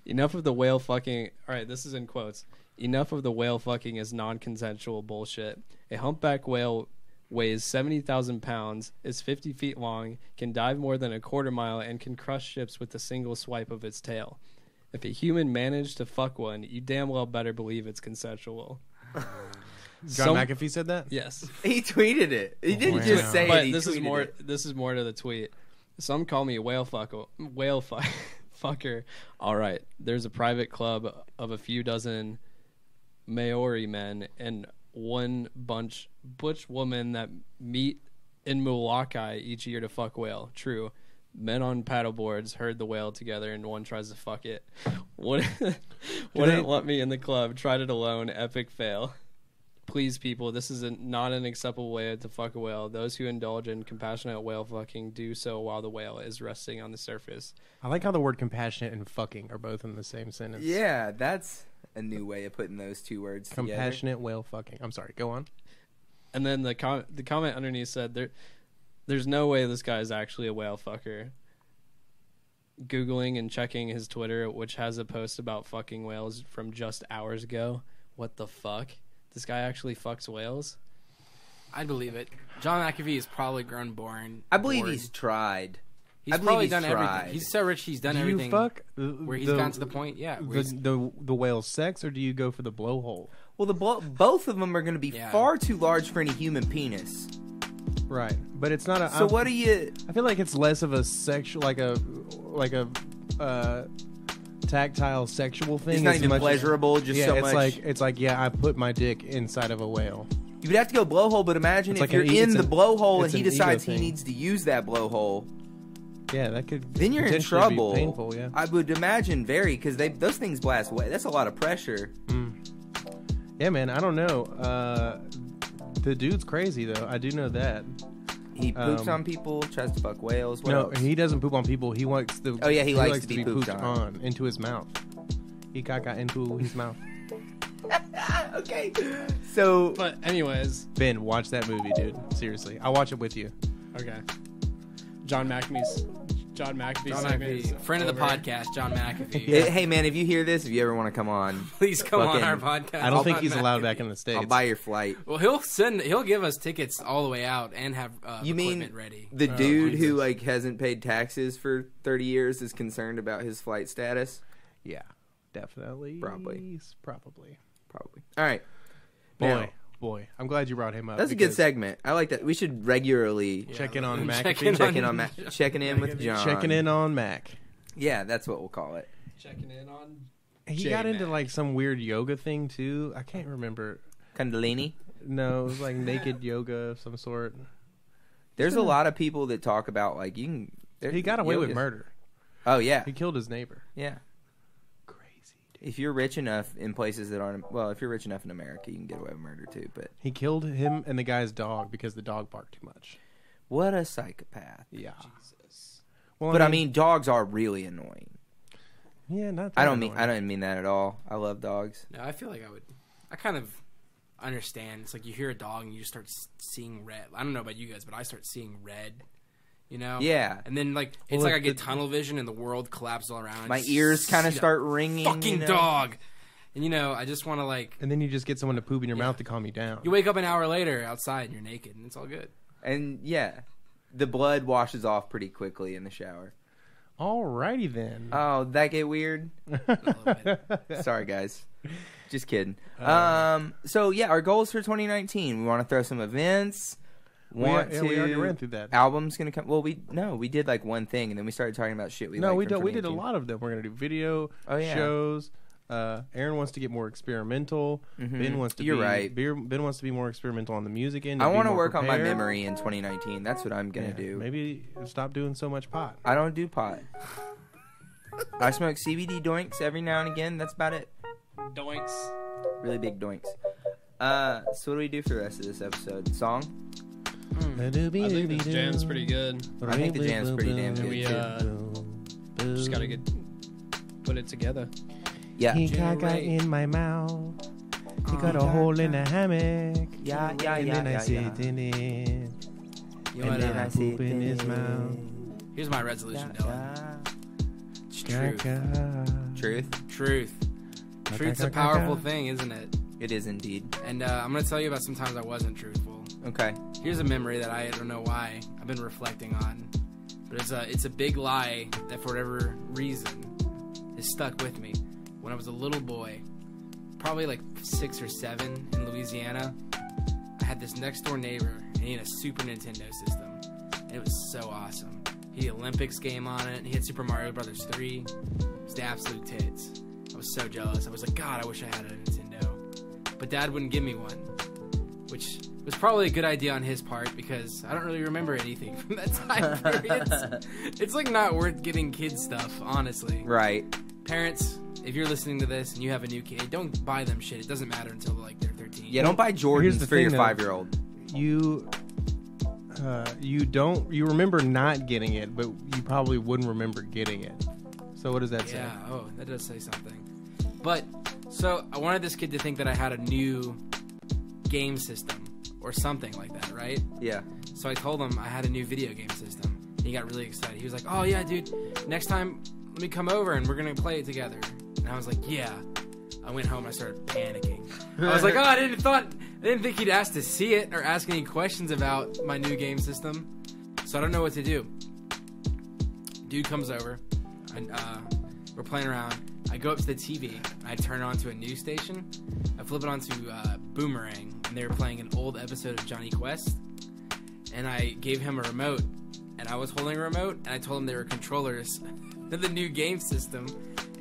Enough of the whale fucking. All right, this is in quotes. Enough of the whale fucking is non-consensual bullshit. A humpback whale weighs 70,000 pounds, is 50 feet long, can dive more than a quarter mile, and can crush ships with a single swipe of its tail. If a human managed to fuck one, you damn well better believe it's consensual. John McAfee said that? Yes. He tweeted it. He didn't Wow. just say But it. He this is tweeted more. it. This is more to the tweet. Some call me a fucker. All right. There's a private club of a few dozen Maori men and one butch woman that meet in Molokai each year to fuck whale. True. Men on paddleboards herd the whale together and one tries to fuck it. Wouldn't let me in the club. Tried it alone. Epic fail. Please, people, this is not an acceptable way to fuck a whale. Those who indulge in compassionate whale fucking do so while the whale is resting on the surface. I like how the word compassionate and fucking are both in the same sentence. Yeah, that's a new way of putting those two words together. Compassionate whale fucking. I'm sorry, go on. And then the comment underneath said, there's no way this guy is actually a whale fucker. Googling and checking his Twitter, which has a post about fucking whales from just hours ago. What the fuck? This guy actually fucks whales? I believe it. John McAfee has probably grown bored. I believe he's tried. He's I believe probably he's done tried. everything. He's so rich, he's done Do everything. you fuck where he's gotten to the point, yeah. Where he's, the whale sex, or do you go for the blowhole? Well, both of them are going to be Yeah. far too large for any human penis. Right, but it's not a. So what do you? I feel like it's less of a sexual, like a tactile sexual thing. It's not as even much- pleasurable. Just yeah, so it's much. like yeah, I put my dick inside of a whale. You would have to go blowhole, but imagine It's if like you're an e- in it's the an- blowhole and it's he an ego decides he thing. needs to use that blowhole. Yeah, that could. Then you're in potentially trouble. Be painful, yeah. I would imagine because those things blast away. That's a lot of pressure. Yeah, man. I don't know. The dude's crazy though. I do know that. He poops on people, tries to fuck whales. What No, else? he doesn't poop on people. He wants the. Oh, yeah, he likes to be pooped pooped on. into his mouth. He got into his mouth. Okay. So But anyways, Ben, watch that movie, dude. Seriously, I'll watch it with you. okay. John McAfee John segment is McAfee, friend of the over. podcast, John McAfee. hey man, if you hear this, if you ever want to come on, Please come on Fucking- our podcast. I don't think John he's allowed McAfee. back in the States. I'll buy your flight. Well, he'll give us tickets all the way out and have You mean equipment ready. the dude who Jesus. like hasn't paid taxes for 30 years is concerned about his flight status? Yeah, definitely. Probably. Probably. Probably. All right. Boy, I'm glad you brought him up. That's a good segment. I like that. We should regularly Check in on Check McAfee. in check in on checking in with John. Checking in on Mac. Yeah, that's what we'll call it. Checking in on. He J got into Mac. like some weird yoga thing too. I can't remember. Kundalini. No, it was like naked yoga of some sort. There's a lot of people that talk about like you can. He got away with yoga's- murder. Oh yeah, He killed his neighbor. yeah. Crazy. If you're rich enough in places that aren't if you're rich enough in America, you can get away with murder too. But He killed him and the guy's dog because the dog barked too much. what a psychopath! Yeah. Jesus. Well, But I mean, dogs are really annoying. yeah, not. I that don't annoying. mean that at all. I love dogs. No, I feel like I kind of understand. It's like you hear a dog and you just start seeing red. I don't know about you guys, but I start seeing red. You know? Yeah. And then like Well, it's like look, I get the- tunnel vision and the world collapses all around. My Just ears kind of see start that ringing. Fucking you know? dog. And you know, I just want to like. And then you just get someone to poop in your Yeah. mouth to calm you down. You wake up an hour later outside and you're naked and it's all good. And yeah, the blood washes off pretty quickly in the shower. Alrighty then. Oh, that get weird? A little bit. Sorry, guys. Just kidding. So yeah, our goals for 2019. We want to throw some events. we already ran through that. Album's gonna come. Well, we did like one thing, and then we started talking about shit we. No, liked we from don't. We did a 2018. lot of them. We're gonna do video Oh, yeah. shows. Aaron wants to get more experimental. Mhm. Ben wants to. You're be, right. Ben wants to be more experimental on the music end. I want to work on my prepared. memory in 2019. That's what I'm gonna do. Maybe stop doing so much pot. I don't do pot. I smoke CBD doinks every now and again. That's about it. Doinks. Really big doinks. So what do we do for the rest of this episode? Song? I think this jam's pretty good. I think the jam's pretty damn good. We just gotta put it together. Yeah. He got in my mouth. He got a hole in the hammock. Yeah. And then I sit in it. And then I poop in his mouth. Here's my resolution, Dylan. It's truth. Truth? Truth's a powerful thing, isn't it? It is indeed. And I'm going to tell you about some times I wasn't truthful. Okay. Here's a memory that I don't know why I've been reflecting on. But it's a big lie that for whatever reason is stuck with me. When I was a little boy, probably like 6 or 7 in Louisiana, I had this next door neighbor and he had a Super Nintendo system. And it was so awesome. He had Olympics game on it. He had Super Mario Brothers 3. It was the absolute tits. I was so jealous. I was like, God, I wish I had a Nintendo. But Dad wouldn't give me one, which was probably a good idea on his part because I don't really remember anything from that time period. It's like not worth giving kids stuff, honestly. Right. Parents, if you're listening to this and you have a new kid, don't buy them shit. It doesn't matter until like they're 13. Yeah, don't buy Jordans for your thing, 5-year-old. You remember not getting it, but you probably wouldn't remember getting it. So what does that say? Yeah, oh, that does say something. But, so I wanted this kid to think that I had a new game system or something like that, right? Yeah. So I told him I had a new video game system. He got really excited. He was like, oh yeah, dude, next time let me come over and we're going to play it together. And I was like, yeah. I went home and I started panicking. I was like, oh, I didn't think he'd ask to see it or ask any questions about my new game system. So I don't know what to do. Dude comes over and we're playing around. I go up to the TV. I turn it on to a news station. I flip it onto Boomerang, and they were playing an old episode of Johnny Quest. And I gave him a remote, and I was holding a remote, and I told him they were controllers to the new game system,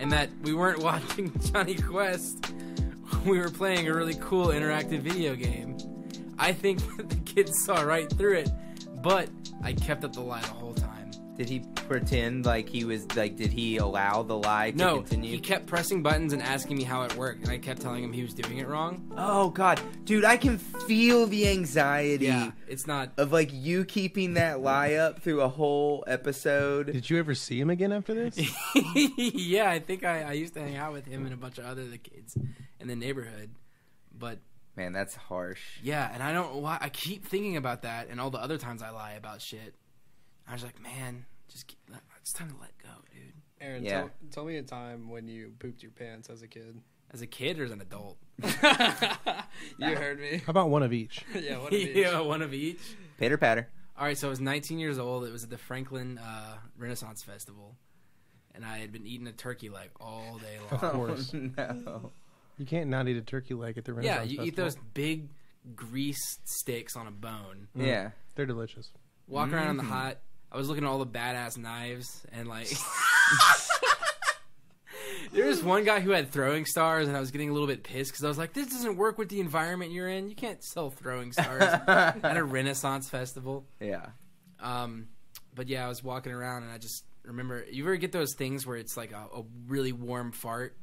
and that we weren't watching Johnny Quest. We were playing a really cool interactive video game. I think that the kids saw right through it, but I kept up the lie the whole time. Did he pretend like he was like? Did he allow the lie to continue? He kept pressing buttons and asking me how it worked, and I kept telling him he was doing it wrong. Oh God, dude, I can feel the anxiety. Yeah, it's not of like you keeping that lie up through a whole episode. Did you ever see him again after this? Yeah, I think I used to hang out with him and a bunch of other kids in the neighborhood, but man, that's harsh. Yeah, and I don't know why I keep thinking about that, and all the other times I lie about shit. I was like, man, it's time to let go, dude. Aaron, Yeah. tell me a time when you pooped your pants as a kid. As a kid or as an adult? You heard me. How about one of each? Yeah, one of each. Yeah, one of each. Patter patter. All right, so I was 19 years old. It was at the Franklin Renaissance Festival, and I had been eating a turkey leg all day long. Of course. Oh, no. You can't not eat a turkey leg at the Yeah, Renaissance you eat Festival. those big greased sticks on a bone. Yeah. They're delicious. Walk around in the hot. I was looking at all the badass knives and like there was one guy who had throwing stars and I was getting a little bit pissed because I was like, this doesn't work with the environment you're in. You can't sell throwing stars at a Renaissance festival. Yeah. But yeah, I was walking around and I just remember, you ever get those things where it's like a really warm fart?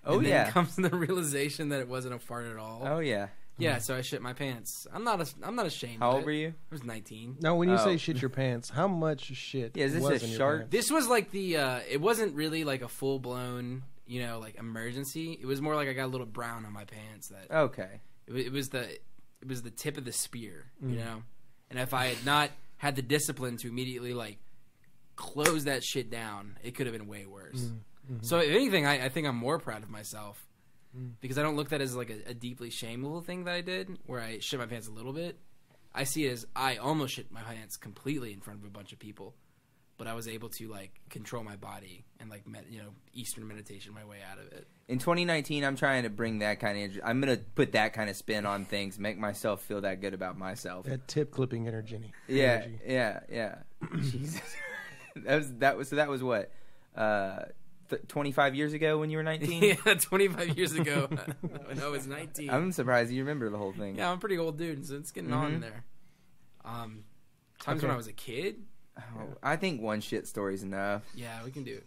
Oh, and then yeah. comes the realization that it wasn't a fart at all. Oh yeah. Yeah, so I shit my pants. I'm not ashamed. How of old it. were you? I was 19. Now, when you Oh. say shit your pants, how much shit Yeah, is this was a in your shark? pants? This was like the it wasn't really like a full blown, like emergency. It was more like I got a little brown on my pants that Okay. it was the tip of the spear, you know. And if I had not had the discipline to immediately like close that shit down, it could have been way worse. So if anything, I think I'm more proud of myself because I don't look at that as like a deeply shameful thing that I did where I shit my pants a little bit. I see it as I almost shit my pants completely in front of a bunch of people, but I was able to like control my body and like Eastern meditation my way out of it. In 2019, I'm trying to bring that kind of. I'm gonna put that kind of spin on things, make myself feel that good about myself. That tip clipping energy. Yeah. Jesus. that was what 25 years ago when you were 19. Yeah, 25 years ago when I was 19. I'm surprised you remember the whole thing. Yeah, I'm a pretty old dude, so it's getting on there. Times when I was a kid. Oh, I think one shit story's enough. Yeah, we can do it.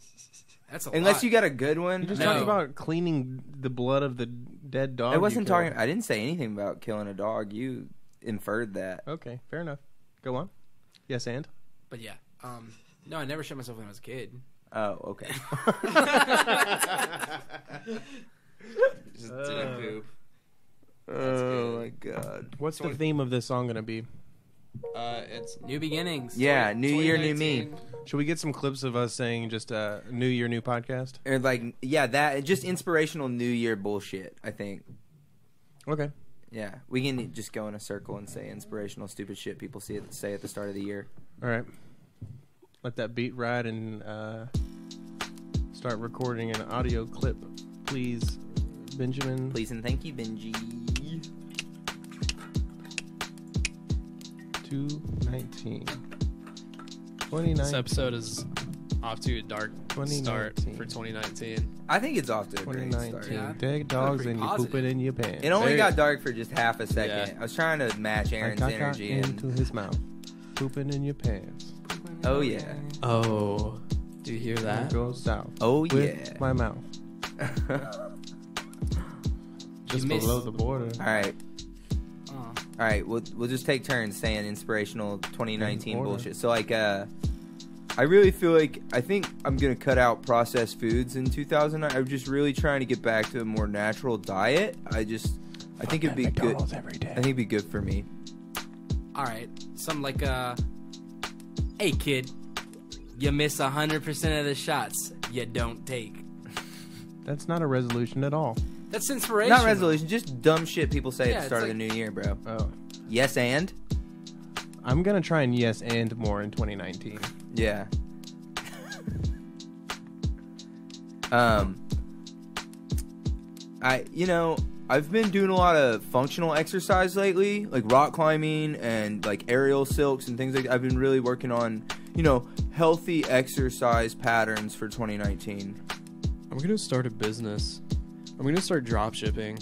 That's a Unless lot. you got a good one. You just No. talked about cleaning the blood of the dead dog. I wasn't you killed. talking. I didn't say anything about killing a dog. You inferred that. Okay, fair enough. Go on. Yes, and? But yeah. No, I never shot myself when I was a kid. Oh, okay. Just didn't poop. Oh my god. What's the theme of this song going to be? It's New beginnings. Yeah, new year, new me. 2019. Should we get some clips of us saying just New Year, New Podcast? Or like, yeah, that just inspirational New Year bullshit. I think. Okay. Yeah, we can just go in a circle and say inspirational stupid shit people say at the start of the year. All right. Let that beat ride and start recording an audio clip, please, Benjamin. Please and thank you, Benji. 2019. This 2019. episode is off to a dark start 2019. for 2019. I think it's off to a great 2019. start. Yeah. Dead dogs pretty and you positive. poop it in your pants. It only Very- got dark for just half a second. Yeah. I was trying to match Aaron's I got energy, into and his mouth. Pooping in your pants. oh yeah, Oh, do you hear that? Go south. oh With yeah. my mouth. Just missed- below the border. All right. Oh. All right, we'll just take turns saying inspirational 2019 In order. bullshit. So like, I really feel like I think I'm gonna cut out processed foods in 2009. I'm just really trying to get back to a more natural diet. I think it'd be good. McDonald's every day. I think it'd be good for me. All right. Something like, hey kid, you miss 100% of the shots you don't take. That's not a resolution at all. That's inspiration. Not resolution, just dumb shit people say Yeah, at the start it's of the new year, bro. Oh. Yes, and I'm going to try and yes and more in 2019. yeah. I've been doing a lot of functional exercise lately, like rock climbing and like aerial silks and things like that. I've been really working on, healthy exercise patterns for 2019. I'm gonna start a business. I'm gonna start drop shipping.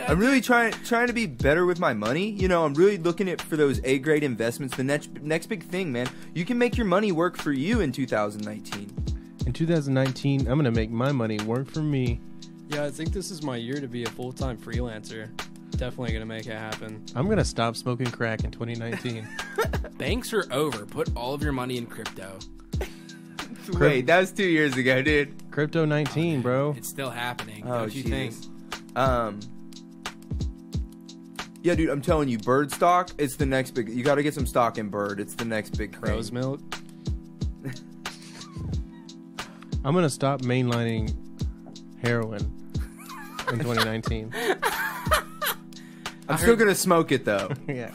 I'm really trying to be better with my money. I'm really looking for those A-grade investments. The next big thing, man. You can make your money work for you in 2019. In 2019, I'm going to make my money work for me. Yeah, I think this is my year to be a full-time freelancer. Definitely gonna make it happen. I'm going to stop smoking crack in 2019. Banks are over. Put all of your money in crypto. Wait, that was 2 years ago, dude. Crypto 19, bro. It's still happening. Oh, Don't you think? Jesus. Yeah, dude, I'm telling you, bird stock, it's the next big. You got to get some stock in bird. It's the next big thing. Crow's milk. I'm going to stop mainlining heroin in 2019. I'm still gonna smoke it though. Yeah.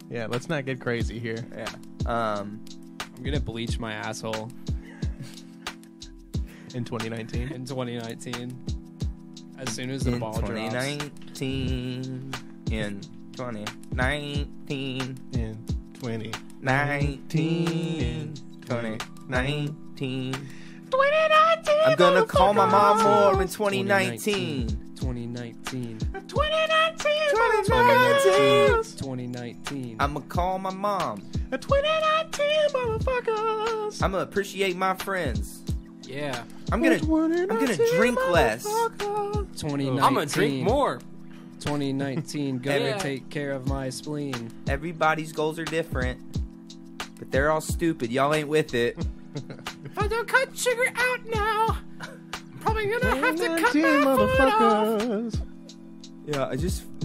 Yeah, let's not get crazy here. Yeah. I'm gonna bleach my asshole In 2019. in 2019. As soon as the In ball drops. 2019. In 2019. In 2019. 19. 2019. I'm gonna call my mom more in 2019. 2019. 2019. I'ma call my mom. 2019, motherfuckers. I'ma appreciate my friends. Yeah. I'm gonna drink less. 2019. I'm gonna drink more. 2019. Gonna Yeah. take care of my spleen. Everybody's goals are different, but they're all stupid. Y'all ain't with it. If I don't cut sugar out now, I'm probably gonna have to cut 2019, my foot off. motherfuckers. Yeah,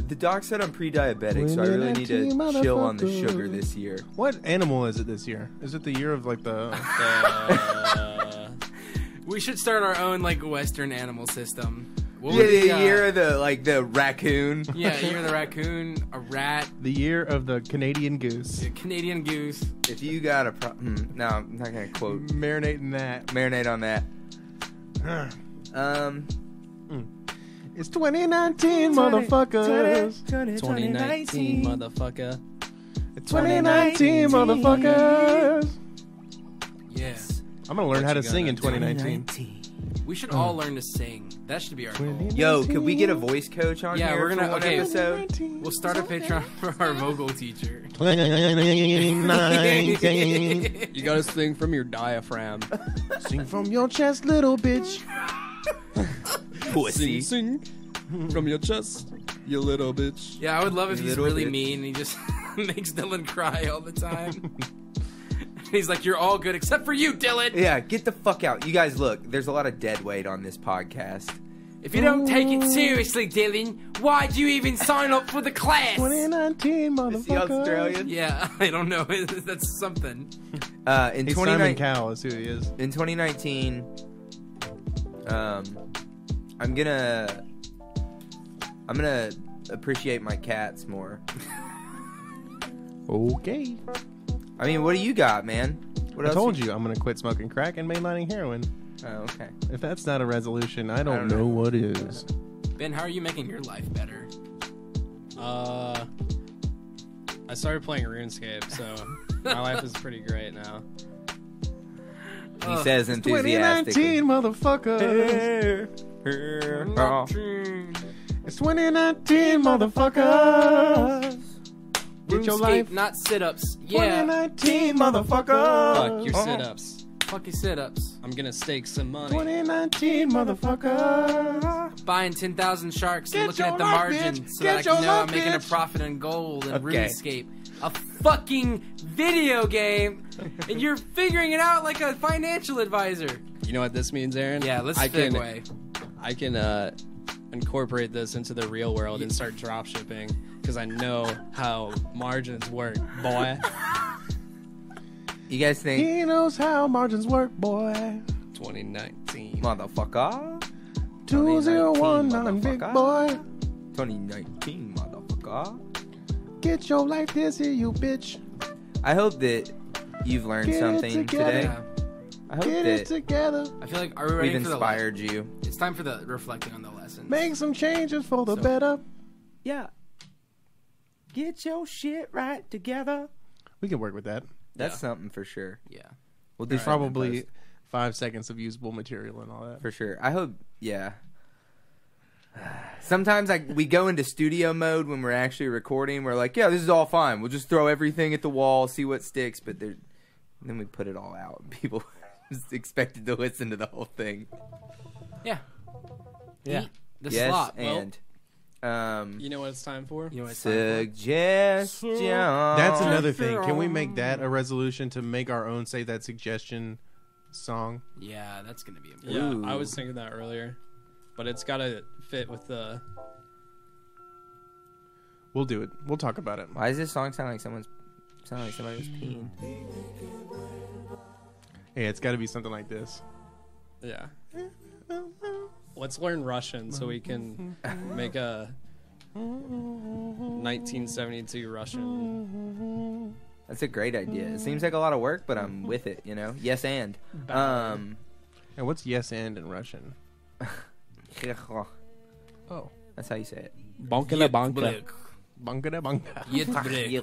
the doc said I'm pre-diabetic, so I really need to 2019, chill on the motherfuckers. sugar this year. What animal is it this year? Is it the year of like the... We should start our own like Western animal system. What Yeah, would the be, year of the raccoon. Yeah, year of the raccoon, a rat, the year of the Canadian goose. a Canadian goose. If you got a no, I'm not gonna quote. Marinating that. Marinate on that. It's 2019, motherfuckers. 2019, motherfucker. It's 2019, motherfuckers. Yeah. I'm gonna learn how to you sing in gonna do? 2019. We should all learn to sing. That should be our goal. Yo, could we get a voice coach on Yeah, here we're gonna- for one okay. episode? We'll start a Patreon for our vocal teacher. You gotta sing from your diaphragm. Sing from your chest, little bitch. Pussy. Sing from your chest, you little bitch. Yeah, I would love if he's Little really bitch. mean and he just makes Dylan cry all the time. He's like, you're all good except for you, Dylan. Yeah, get the fuck out. You guys, look, there's a lot of dead weight on this podcast. If you don't take it seriously, Dylan, why'd you even sign up for the class? 2019, Is he motherfucker. Australian? Yeah, I don't know. That's something. In He's Simon 2019, Cowell is who he is. in 2019, I'm gonna appreciate my cats more. Okay. I mean, what do you got, man? What I else told you I'm going to quit smoking crack and mainlining heroin. Oh, okay. If that's not a resolution, I don't don't know know. what is. Ben, how are you making your life better? I started playing RuneScape, so my life is pretty great now. He says enthusiastically. 2019, motherfucker. It's 2019, motherfucker. Get your RuneScape, life. not sit-ups. Yeah. 2019, motherfucker. Fuck your sit-ups. Fuck your sit-ups. I'm gonna stake some money. 2019, motherfucker. Buying 10,000 sharks Get and looking your at the life, margin bitch. so Get that I can your know life, I'm making a bitch. profit in gold and Okay. RuneScape. A fucking video game, and you're figuring it out like a financial advisor. You know what this means, Aaron? Yeah, let's I can, segue. I can incorporate this into the real world and start drop shipping because I know how margins work, boy. You guys think, He knows how margins work, boy. 2019. motherfucker? 2019, big motherfucker. boy. 2019, motherfucker. Get your life this here, you bitch. I hope that you've learned Get it something together. today. Yeah. I hope Get it that together. I feel like, are we ready we've for the inspired you. It's time for the reflecting on the lessons. Make some changes for the So- better. Yeah. Get your shit right together. We can work with that. That's Yeah. something for sure. Yeah. We'll do There's something in probably post, 5 seconds of usable material and all that. for sure. I hope, yeah. Sometimes we go into studio mode when we're actually recording. We're like, yeah, this is all fine. We'll just throw everything at the wall, see what sticks. But then we put it all out. People just expected to listen to the whole thing. Yeah. Yeah. Eat the yes, slop. and You know what it's time for? You know what it's time for? suggestion. That's another thing. Can we make that a resolution to make our own Say That Suggestion song? Yeah, that's gonna be important. Yeah, I Ooh. was thinking that earlier, but it's gotta fit with the. We'll do it. We'll talk about it. Why does this song sound like somebody was peeing? Hey, it's got to be something like this. Yeah. Let's learn Russian so we can make a 1972 Russian. That's a great idea. It seems like a lot of work, but I'm with it. You know, yes and. And what's yes and in Russian? Oh. That's how you say it. Bonka la bonka. Bonka da bonka. Yet break.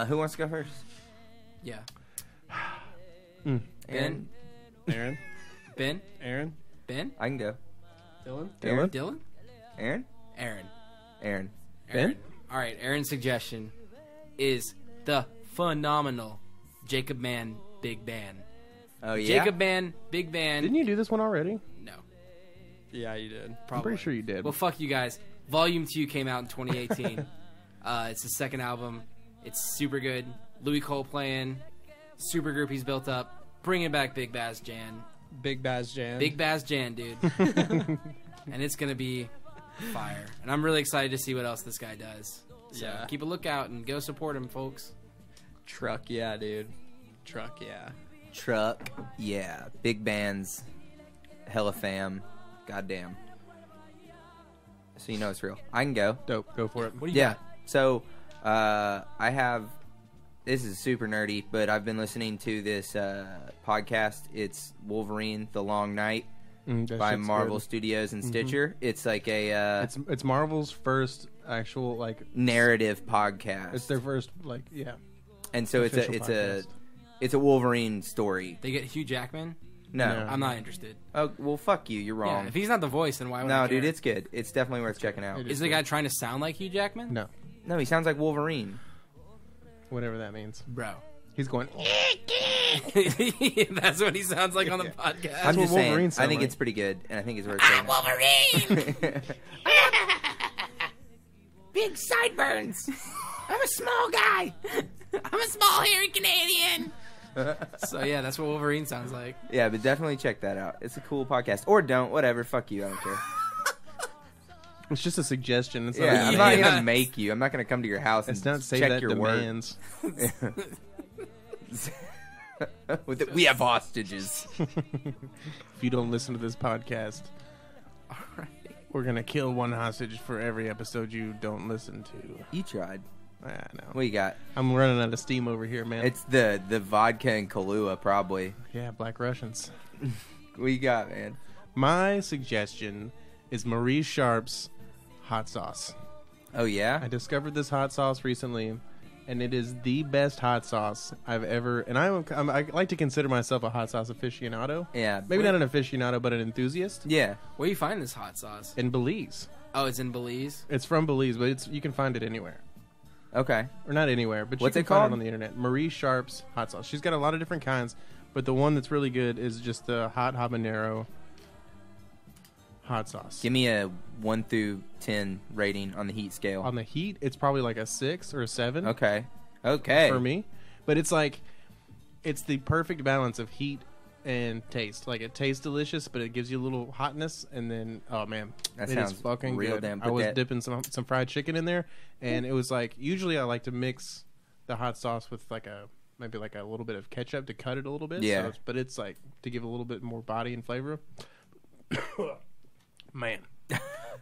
Who wants to go first? Yeah. Aaron? Aaron? Ben? Aaron? Ben? I can go. Dylan? Dylan? Dylan? Aaron? Aaron. Aaron. Aaron. All right, Aaron's suggestion is the phenomenal Jacob Mann Big Band. Oh, yeah? Jacob Mann Big Band. Didn't you do this one already? No, Yeah, you did. I'm probably. pretty sure you did. Well, fuck you guys. Volume 2 came out in 2018. It's the second album. It's super good. Louis Cole playing. Super groupies built up. Bringing back Big Bass Jan. Big Baz Jan. Big Bass Jan, dude. And it's going to be fire. And I'm really excited to see what else this guy does. So Yeah. keep a lookout and go support him, folks. Truck, yeah, dude. Truck, yeah. Truck. Yeah. Big bands. Hella fam. Goddamn. So you know it's real. I can go. Dope. Go for it. What do you Yeah. got? So, I have. This is super nerdy, but I've been listening to this podcast. It's Wolverine: The Long Night That by shit's Marvel good. Studios and Stitcher. It's like a It's Marvel's first actual narrative podcast. It's their first and so official it's podcast. a Wolverine story. They get Hugh Jackman. No. I'm not interested. Oh well, fuck you. You're Yeah, wrong. if he's not the voice, then why would I No, care? dude, it's good. It's definitely worth checking out. It Is the guy trying to sound like Hugh Jackman? No, No, he sounds like Wolverine. whatever that means. Bro. He's going. That's what he sounds like on the podcast. I'm what just saying. Wolverine I sound think like. it's pretty good, and I think it's worth checking Wolverine! out. Big sideburns. I'm a small guy. I'm a small hairy Canadian. So yeah, that's what Wolverine sounds like. Yeah, but definitely check that out. It's a cool podcast. Or don't. Whatever. Fuck you. I don't care. It's just a suggestion. It's Yeah, I'm not. not gonna make you. I'm not gonna come to your house and It's not say check that your work. demands. We have hostages. If you don't listen to this podcast, we're gonna kill one hostage for every episode you don't listen to. You tried. I know. What you got? I'm running out of steam over here, man. It's the vodka and Kahlua, probably. Yeah, Black Russians. What you got, man? My suggestion is Marie Sharp's hot sauce. Oh yeah. I discovered this hot sauce recently, and it is the best hot sauce I've ever. And I like to consider myself a hot sauce aficionado. Yeah. Maybe not an aficionado, but an enthusiast. Yeah. Where do you find this hot sauce? In Belize, Oh, it's in Belize. it's from Belize, but you can find it anywhere. Okay. Or not anywhere, but What's you it can find called? it on the internet. Marie Sharp's hot sauce. She's got a lot of different kinds, but the one that's really good is just the hot habanero hot sauce. Give me a 1 through 10 rating on the heat scale. On the heat, it's probably like a 6 or a 7 Okay. Okay. for me. But it's like, it's the perfect balance of heat and taste. Like, it tastes delicious, but it gives you a little hotness, and then, oh man, That it sounds is fucking real good. damn I was good. dipping some fried chicken in there, and it was like, usually I like to mix the hot sauce with like maybe like a little bit of ketchup to cut it a little bit. Yeah. But it's like to give a little bit more body and flavor. Man,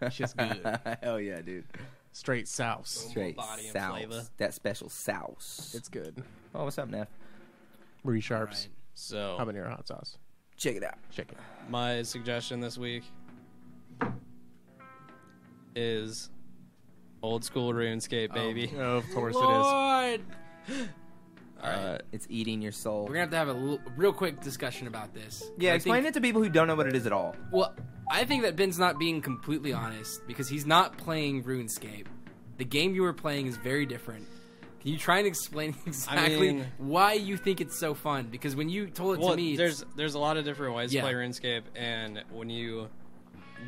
it's just good. Hell yeah, dude. Straight sauce. Straight body and sauce. flavor. That special sauce. It's good. Oh, what's up, Neff? Marie Sharp's Right. So habanero hot sauce. Check it out. Check it. my suggestion this week is old school RuneScape, baby. Oh, of course it is. Lord. It's eating your soul. We're gonna have to have a real quick discussion about this. Yeah, I explain think, it to people who don't know what it is at all. Well, I think that Ben's not being completely honest because he's not playing RuneScape. The game you were playing is very different. Can you try and explain exactly mean- why you think it's so fun? Because when you told it Well, to me, it's- there's a lot of different ways Yeah. to play RuneScape, and when you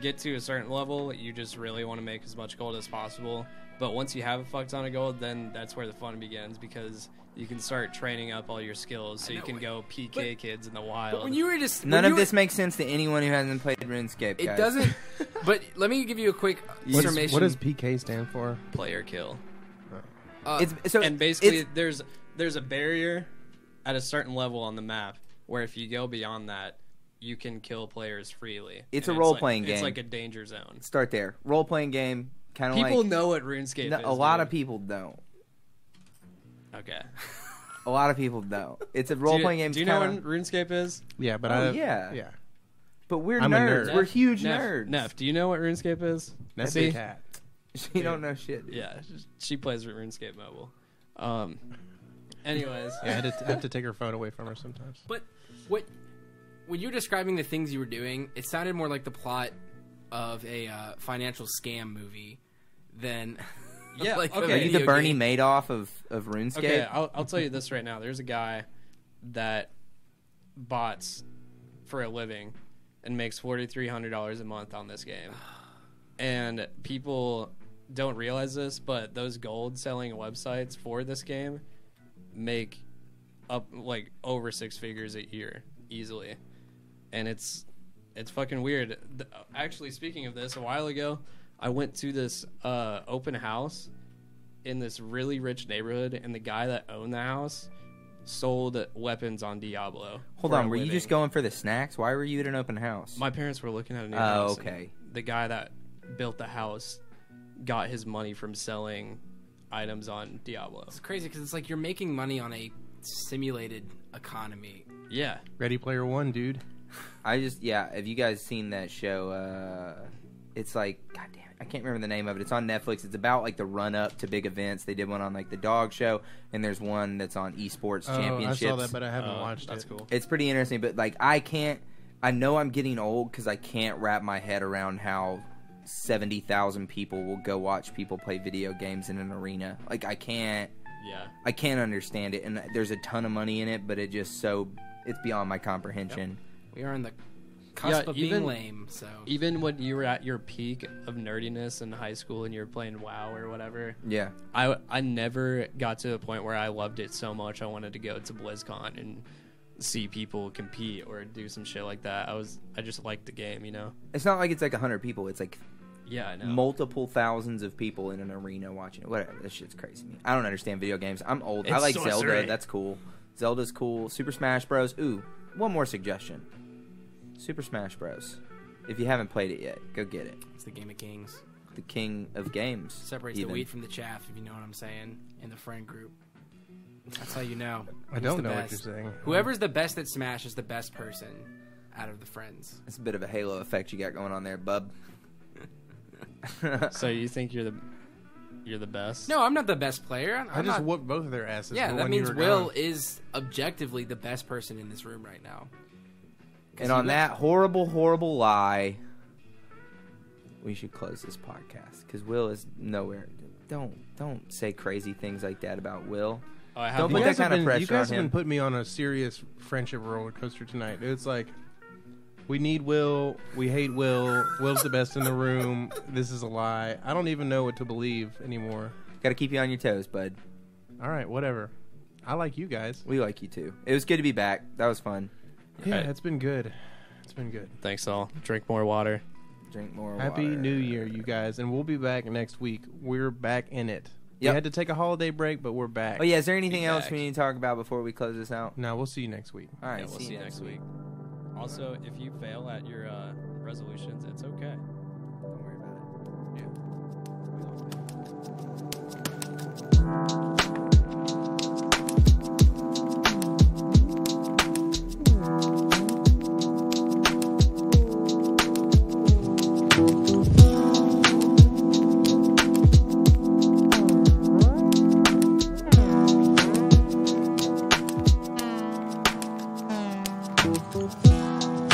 get to a certain level, you just really want to make as much gold as possible. But once you have a fuck ton of gold, then that's where the fun begins because you can start training up all your skills, so you can go PK kids in the wild. but when you were just None when of you were- this makes sense to anyone who hasn't played RuneScape, It guys. doesn't. But let me give you a quick information. What does PK stand for? player kill. It's And basically, it's- there's a barrier at a certain level on the map where if you go beyond that, you can kill players freely. It's And a role-playing It's game. like a danger zone. start there. Role-playing game, kind of like... People know what RuneScape is. a lot dude. of people don't. Okay. A lot of people don't. It's a role-playing game. Do you know what RuneScape is? Yeah, but Oh, yeah. yeah. But we're I'm a nerds. nerd. We're huge Neff, nerds. Neff, do you know what RuneScape is? That's See? a cat. You don't know shit. Yeah, she plays RuneScape mobile. Anyways, Yeah, I had to take her phone away from her sometimes. But when you're describing the things you were doing, it sounded more like the plot of a financial scam movie than Yeah, like a okay. Are you the video Bernie game. Madoff of RuneScape? okay, I'll tell you this right now. There's a guy that bots for a living and makes $4,300 a month on this game, and people don't realize this, but those gold selling websites for this game make up like over 6 figures a year easily, and it's fucking weird. Actually, speaking of this, a while ago I went to this open house in this really rich neighborhood, and the guy that owned the house sold weapons on Diablo. Hold for on, a were you living. just going for the snacks? Why were you at an open house? My parents were looking at a new Oh, house. and okay. The guy that built the house got his money from selling items on Diablo. It's crazy because it's like you're making money on a simulated economy. Yeah. Ready Player One, dude. Have you guys seen that show? It's like, goddamn it, I can't remember the name of it. It's on Netflix. It's about like the run up to big events. They did one on like the dog show, and there's one that's on esports Oh, I championships. saw that, but I haven't watched That's it. cool. It's pretty interesting, but like I can't I know I'm getting old because I can't wrap my head around how 70,000 people will go watch people play video games in an arena. Like, I can't understand it, and there's a ton of money in it, but it's beyond my comprehension. We are on the cusp of being lame, so... Even when you were at your peak of nerdiness in high school and you were playing WoW or whatever, Yeah. I never got to a point where I loved it so much I wanted to go to BlizzCon and see people compete or do some shit like that. I just liked the game, you know? It's not like it's like 100 people. It's like Yeah, I know. multiple thousands of people in an arena watching it. Whatever. This shit's crazy to me. I don't understand video games. I'm old. I It's like sorcery. Zelda. That's cool. Zelda's cool. Super Smash Bros. Ooh, one more suggestion. Super Smash Bros. If you haven't played it yet, go get it. It's the game of kings. The king of games. Separates even. the wheat from the chaff, if you know what I'm saying, in the friend group. That's how you know. I who's don't the know best. what you're saying. Whoever's the best at Smash is the best person out of the friends. It's a bit of a halo effect you got going on there, bub. So you think you're the best? No, I'm not the best player. I I'm just not, whooped both of their asses. yeah, for that when you means were Will gone. is objectively the best person in this room right now. 'Cause And he on let- that horrible, horrible lie, we should close this podcast because Will is nowhere. Don't say crazy things like that about Will. Oh, I Don't have put You that guys, kind of have pressure you guys on have him. been putting me on a serious friendship roller coaster tonight. It's like, we need Will. We hate Will. Will's the best in the room. This is a lie. I don't even know what to believe anymore. Got to keep you on your toes, bud. All right, whatever. I like you guys. We like you too. It was good to be back. That was fun. Yeah, Right. it's been good. It's been good. Thanks all. Drink more water. Drink more Happy water. New Year, you guys. And we'll be back next week. We're back in it. Yep. We had to take a holiday break, but we're back. Oh yeah, is there anything Be else back. we need to talk about before we close this out? No, we'll see you next week. All right, Yeah, we'll see you next week. Also, if you fail at your resolutions, it's okay. Don't worry about it. Yeah. Thank you.